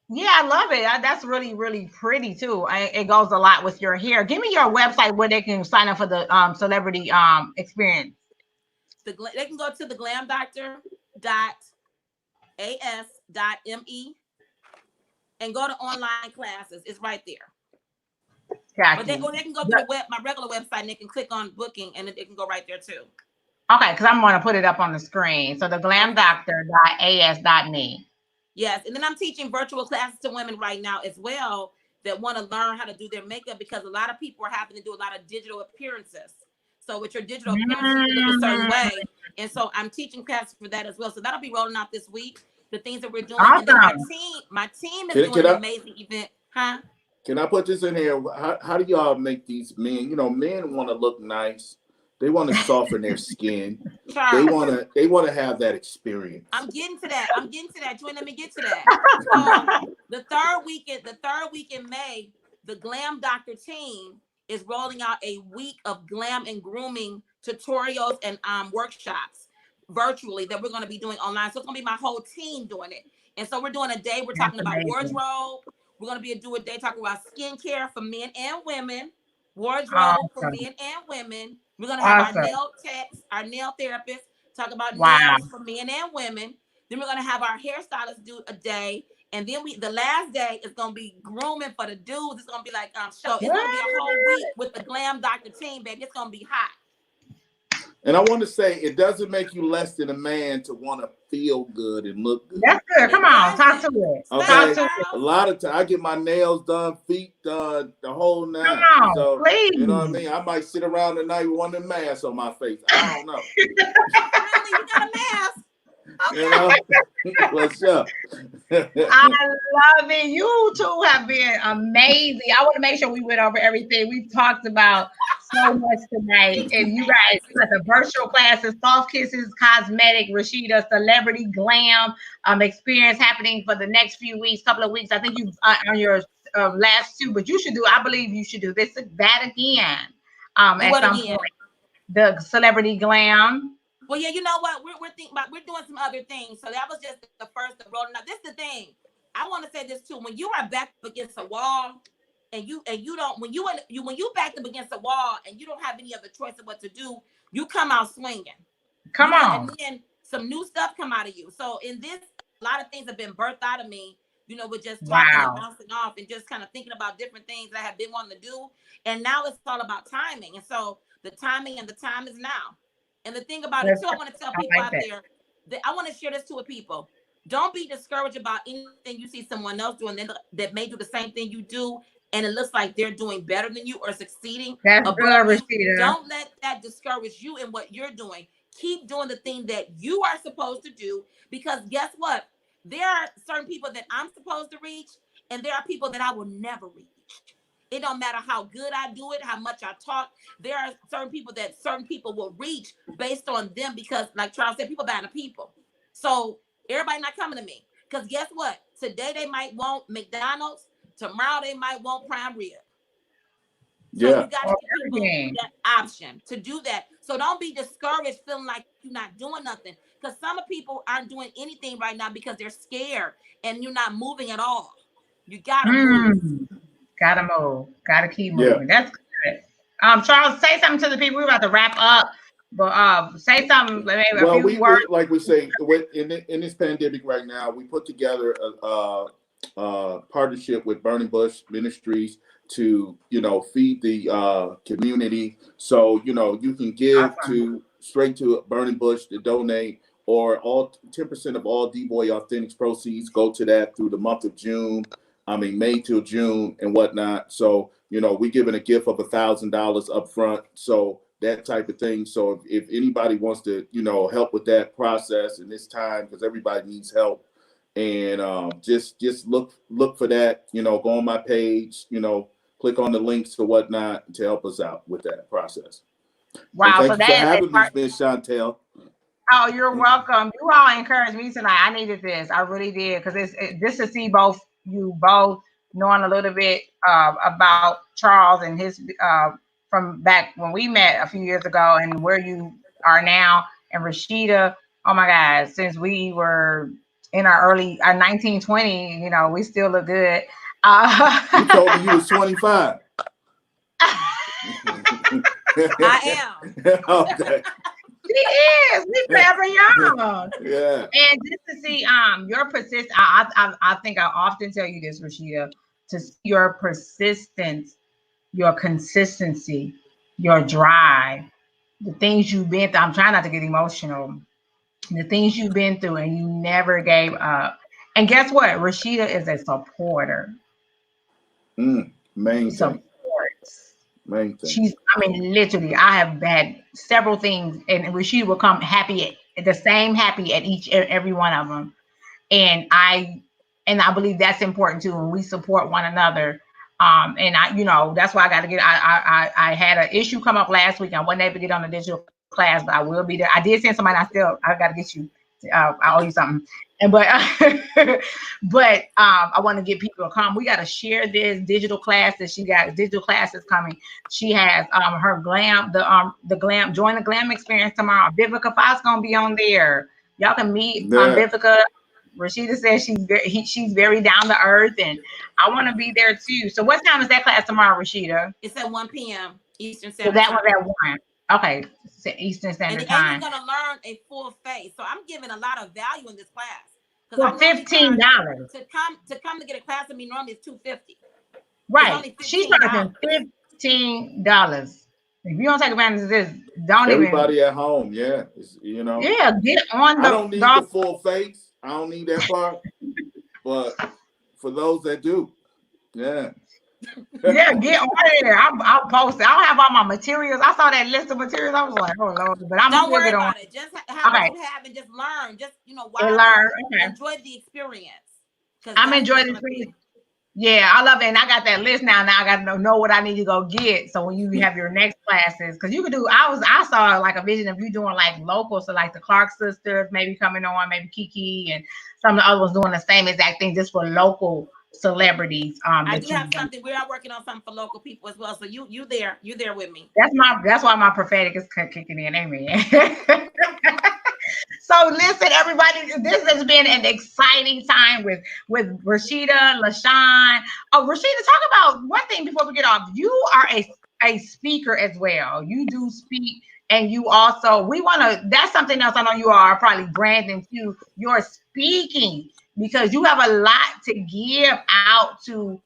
Yeah, I love it. That's really, really pretty too. It goes a lot with your hair. Give me your website where they can sign up for the celebrity experience. They can go to theglamdoctor.as.me and go to online classes. It's right there. Gotcha. But they can go to my regular website, and they can click on booking, and they can go right there too. Okay, because I'm going to put it up on the screen. So theglamdoctor.as.me. Yes, and then I'm teaching virtual classes to women right now as well that want to learn how to do their makeup, because a lot of people are having to do a lot of digital appearances. So with your digital appearances, you look a certain way. And so I'm teaching classes for that as well. So that'll be rolling out this week, the things that we're doing. Awesome. And then my team is doing an amazing event. Huh? Can I put this in here? How do y'all make these men? You know, men want to look nice. They want to soften their skin. Charles, They want to have that experience. I'm getting to that. You ain't let me get to that. So the third week in May, the Glam Doctor team is rolling out a week of glam and grooming tutorials and workshops virtually that we're going to be doing online. So it's going to be my whole team doing it. And so we're doing a day. We're talking about wardrobe. We're going to do a day talking about skincare for men and women, wardrobe for men and women. We're going to have our nail techs, our nail therapists talk about nails for men and women. Then we're going to have our hairstylists do a day. And then the last day is going to be grooming for the dudes. It's going to be like, show. It's going to be a whole week with the Glam Doctor team, baby. It's going to be hot. And I want to say, it doesn't make you less than a man to want to feel good and look good. That's good. Come on, talk to it. Okay. A lot of times I get my nails done, feet done, the whole nine. Come on, so, please. You know what I mean? I might sit around tonight with one of the masks on my face. I don't know. Really? You got a mask? Okay. You know? What's up? I love it. You two have been amazing. I want to make sure we went over everything we've talked about so much tonight. And you guys got the virtual classes, Soft Kisses, Cosmetic, Rashida, Celebrity Glam experience happening for the next few weeks, couple of weeks. I think you on your last two, but you should do, I believe you should do that again. At some point. The Celebrity Glam. Well, yeah, you know what? We're thinking about, we're doing some other things. So that was just the first of rolling out. This is the thing. I want to say this too. When you are backed up against a wall, and you don't, when you backed up against a wall and you don't have any other choice of what to do, you come out swinging. Come on. And then some new stuff come out of you. So in this, a lot of things have been birthed out of me, with just talking and bouncing off and just kind of thinking about different things that I have been wanting to do. And now it's all about timing. And so the timing and the time is now. And the thing about it too, I want to tell people out there that I want to share this to people. Don't be discouraged about anything you see someone else doing that may do the same thing you do, and it looks like they're doing better than you or succeeding. That's good, Rashida. Don't let that discourage you in what you're doing. Keep doing the thing that you are supposed to do, because guess what? There are certain people that I'm supposed to reach, and there are people that I will never reach. It don't matter how good I do it, how much I talk. There are certain people will reach based on them, because like Charles said, people buy the people. So everybody not coming to me, because guess what? Today they might want McDonald's. Tomorrow they might want prime rib. So you got to give people that option to do that. So don't be discouraged feeling like you're not doing nothing, because some people aren't doing anything right now because they're scared and you're not moving at all. You gotta move. Gotta move. Gotta keep moving. That's good. Charles, say something to the people. We're about to wrap up, but say something. Maybe a few words. Like we say, in this pandemic right now, we put together a partnership with Burning Bush Ministries to feed the community. So you can give straight to Burning Bush to donate, or all 10% of all D-Boy Authentics proceeds go to that through the month of June. May till June and whatnot. So, we're giving a gift of $1,000 up front. So that type of thing. So if anybody wants to, help with that process in this time, because everybody needs help, and just look for that, go on my page, click on the links or whatnot to help us out with that process. Wow. And thank you for having me, Miss Chantel. Oh, you're welcome. You all encouraged me tonight. I needed this. I really did, because it's just to see you both knowing a little bit about Charles and his from back when we met a few years ago, and where you are now, and Rashida. Oh my God, since we were in our 1920, we still look good. You told me you was 25. I am. Okay. She is. We forever young. Yeah. And just to see your persistence, I think I often tell you this, Rashida, to see your persistence, your consistency, your drive, the things you've been through. I'm trying not to get emotional. The things you've been through, and you never gave up. And guess what? Rashida is a supporter. Main thing. Main thing. Literally, I have had several things, and Rashida will come happy at every one of them. And I believe that's important too, when we support one another. And that's why I got to get. I had an issue come up last week. I wasn't able to get on the digital class, but I will be there. I did send somebody. I got to get you. I owe you something. But I want to get people to come. We got to share this digital class that she got. Digital classes coming. She has her glam, the glam, join the glam experience tomorrow. Vivica Fox gonna be on there. Y'all can meet Vivica. Rashida says she's very down to earth, and I want to be there too. So what time is that class tomorrow, Rashida? It's at 1 p.m. Eastern Standard Time. So that was at 1. Okay, Eastern Standard Time. And you're gonna learn a full face. So I'm giving a lot of value in this class. For $15 to come to get a class with me normally is $250. Right. She's charging $15. If you don't take advantage of this, everybody at home, yeah, yeah, get on the. I don't need the full face. I don't need that part. But for those that do, yeah. Yeah, get on there. I'll post it. I'll have all my materials. I saw that list of materials. I was like, oh Lord, but I'm don't worry about it. Just have what you have and just learn. Just learn. Enjoy the experience. I'm enjoying the experience. Yeah, I love it. And I got that list now. Now I got to know what I need to go get. So when you have your next classes, because you could do, I saw like a vision of you doing like local. So like the Clark sisters maybe coming on, maybe Kiki, and some of the other ones doing the same exact thing just for local celebrities. I do have something. We are working on something for local people as well. So you there with me. That's why my prophetic is kicking in. Amen. So listen, everybody, this has been an exciting time with Rashida, LaShawn. Oh, Rashida, talk about one thing before we get off. You are a speaker as well. You do speak, and you also, we want to, that's something else I know you are probably branding too. You're speaking because you have a lot to give out to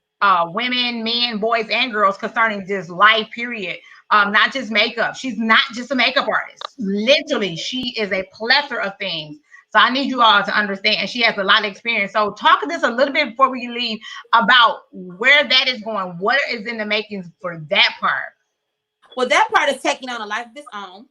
women, men, boys, and girls concerning this life period. Not just makeup. She's not just a makeup artist. Literally, she is a plethora of things. So I need you all to understand. And she has a lot of experience. So talk to us a little bit before we leave about where that is going. What is in the makings for that part? Well, that part is taking on a life of its own.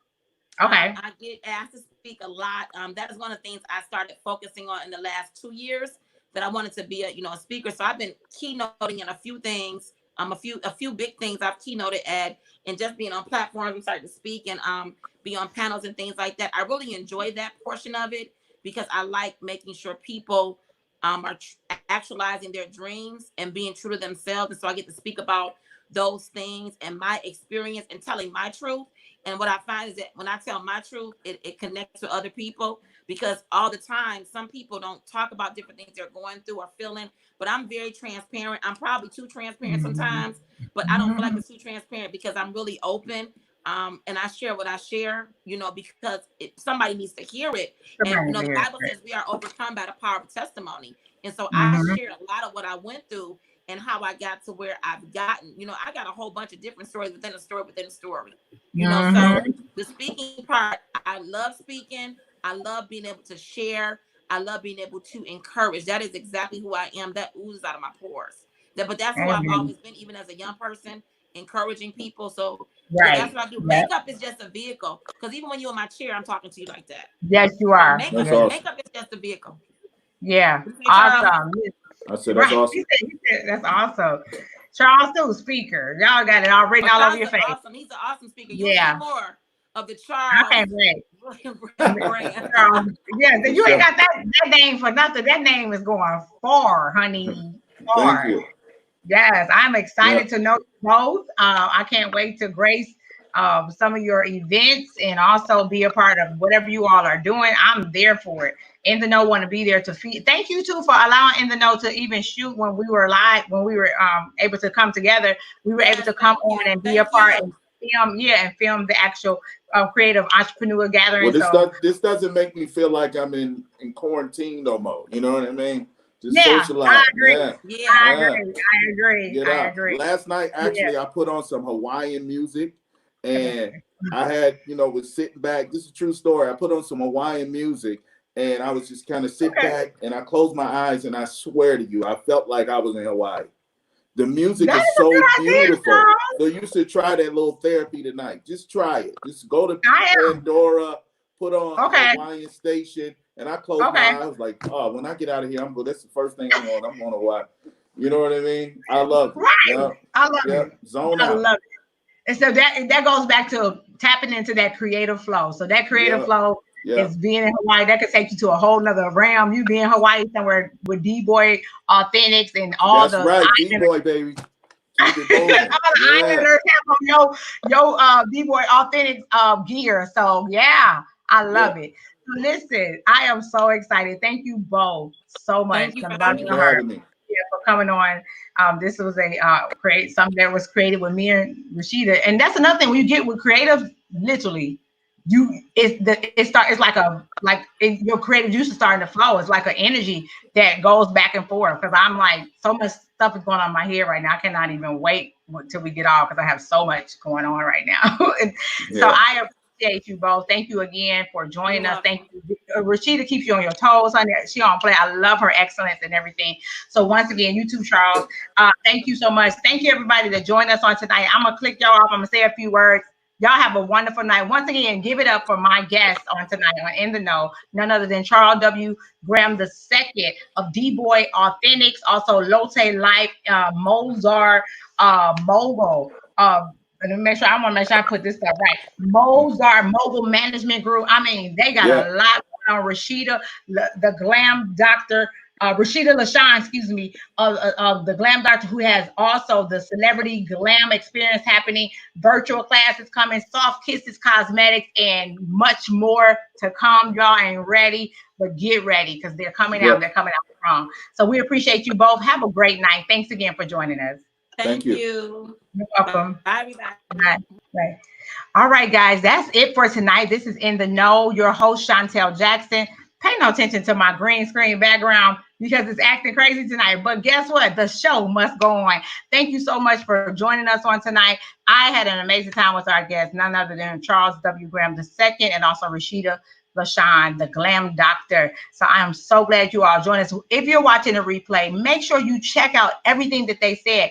Okay. I get asked to speak a lot. That is one of the things I started focusing on in the last 2 years, that I wanted to be a speaker. So I've been keynoting in a few things, a few big things I've keynoted at, and just being on platforms and starting to speak and be on panels and things like that. I really enjoy that portion of it because I like making sure people are actualizing their dreams and being true to themselves. And so I get to speak about those things and my experience and telling my truth. And what I find is that when I tell my truth, it connects with other people, because all the time, some people don't talk about different things they're going through or feeling, but I'm very transparent. I'm probably too transparent sometimes, but I don't feel like it's too transparent because I'm really open. And I share what I share, because somebody needs to hear it. And the Bible says we are overcome by the power of testimony. And so I share a lot of what I went through and how I got to where I've gotten. I got a whole bunch of different stories within a story within a story. So the speaking part, I love speaking. I love being able to share. I love being able to encourage. That is exactly who I am. That oozes out of my pores. But that's who I've always been, even as a young person, encouraging people. So that's what I do. Makeup is just a vehicle. Because even when you're in my chair, I'm talking to you like that. Yes, you are. Makeup is just a vehicle. Yeah. Awesome. I said that's awesome. He said that's awesome. Charles too, speaker. Y'all got it all written all over your face. Awesome. He's an awesome speaker. You'll see more of the Charles. I can't wait. Yeah, you ain't got that name for nothing. That name is going far, honey. Far. Thank you. Yes, I'm excited to know both. I can't wait to grace some of your events and also be a part of whatever you all are doing. I'm there for it. In the Know want to be there to feed. Thank you too for allowing In the Know to even shoot when we were live, when we were able to come together. We were able to come on and be a part and film the actual creative entrepreneur gathering. Well, this doesn't make me feel like I'm in quarantine no more. You know what I mean? Just socialize. I agree. I agree. Last night, actually, I put on some Hawaiian music, and I had, was sitting back. This is a true story. I put on some Hawaiian music, and I was just kind of sit back, and I closed my eyes, and I swear to you, I felt like I was in Hawaii. The music is so beautiful. So you should try that little therapy tonight. Just try it. Just go to Pandora, put on Hawaiian station, and I closed my eyes. I was like, oh, when I get out of here, that's the first thing I'm going to watch. You know what I mean? I love it. Right. I love it. Zone out. I love it. And so that goes back to tapping into that creative flow. So that creative flow is being in Hawaii. That could take you to a whole nother realm. You be in Hawaii somewhere with D-Boy Authentics and all That's right, D-Boy, baby. All the Islanders have on your D-Boy Authentics gear. So yeah, I love it. So listen, I am so excited. Thank you both so much. Thank you for having me. For coming on. This was something that was created with me and Rashida. And that's another thing, when you get with creative, literally, it's like your creative juice is starting to flow. It's like an energy that goes back and forth, because I'm like, so much stuff is going on in my head right now. I cannot even wait till we get off, because I have so much going on right now. So I appreciate you both. Thank you again for joining us. Thank you. Rashida keeps you on your toes, honey. She on play. I love her excellence and everything. So once again, you too, Charles. Thank you so much. Thank you, everybody, that joined us on tonight. I'm going to click y'all off. I'm going to say a few words. Y'all have a wonderful night. Once again, give it up for my guest on tonight on In the Know, none other than Charles W. Graham II of D-Boy Authentics, also Lote Life, Mozart Mobile. Let me make sure. I want to make sure I put this stuff right. Mozart Mobile Management Group. I mean, they got a lot going on. Rashida, the Glam Doctor Rashida LaShawn, excuse me, of the Glam Doctor, who has also the celebrity glam experience happening, virtual classes coming, soft kisses, cosmetics, and much more to come. Y'all ain't ready, but get ready because they're coming out. They're coming out strong. So we appreciate you both. Have a great night. Thanks again for joining us. Thank you. You're welcome. Bye, everybody. Bye. All right, guys, that's it for tonight. This is In The Know. Your host, Chantel Jackson. Pay no attention to my green screen background because it's acting crazy tonight. But guess what? The show must go on. Thank you so much for joining us on tonight. I had an amazing time with our guests, none other than Charles W. Graham II and also Rashida LaShawn, the Glam Doctor. So I am so glad you all joined us. If you're watching a replay, make sure you check out everything that they said.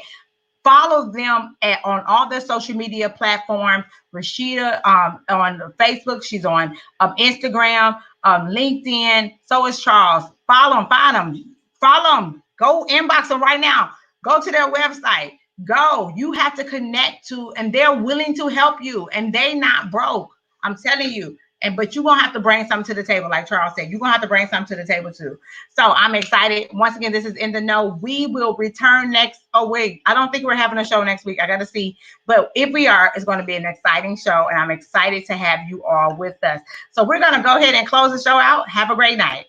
Follow them on all their social media platforms. Rashida on Facebook. She's on Instagram, LinkedIn. So is Charles. Follow them. Find them. Follow them. Go inbox them right now. Go to their website. Go. You have to connect to, and they're willing to help you. And they not broke. I'm telling you. But you're gonna have to bring something to the table, like Charles said. You're gonna have to bring something to the table too. So I'm excited. Once again, this is In The Know. We will return next week. I don't think we're having a show next week. I gotta see. But if we are, it's gonna be an exciting show, and I'm excited to have you all with us. So we're gonna go ahead and close the show out. Have a great night.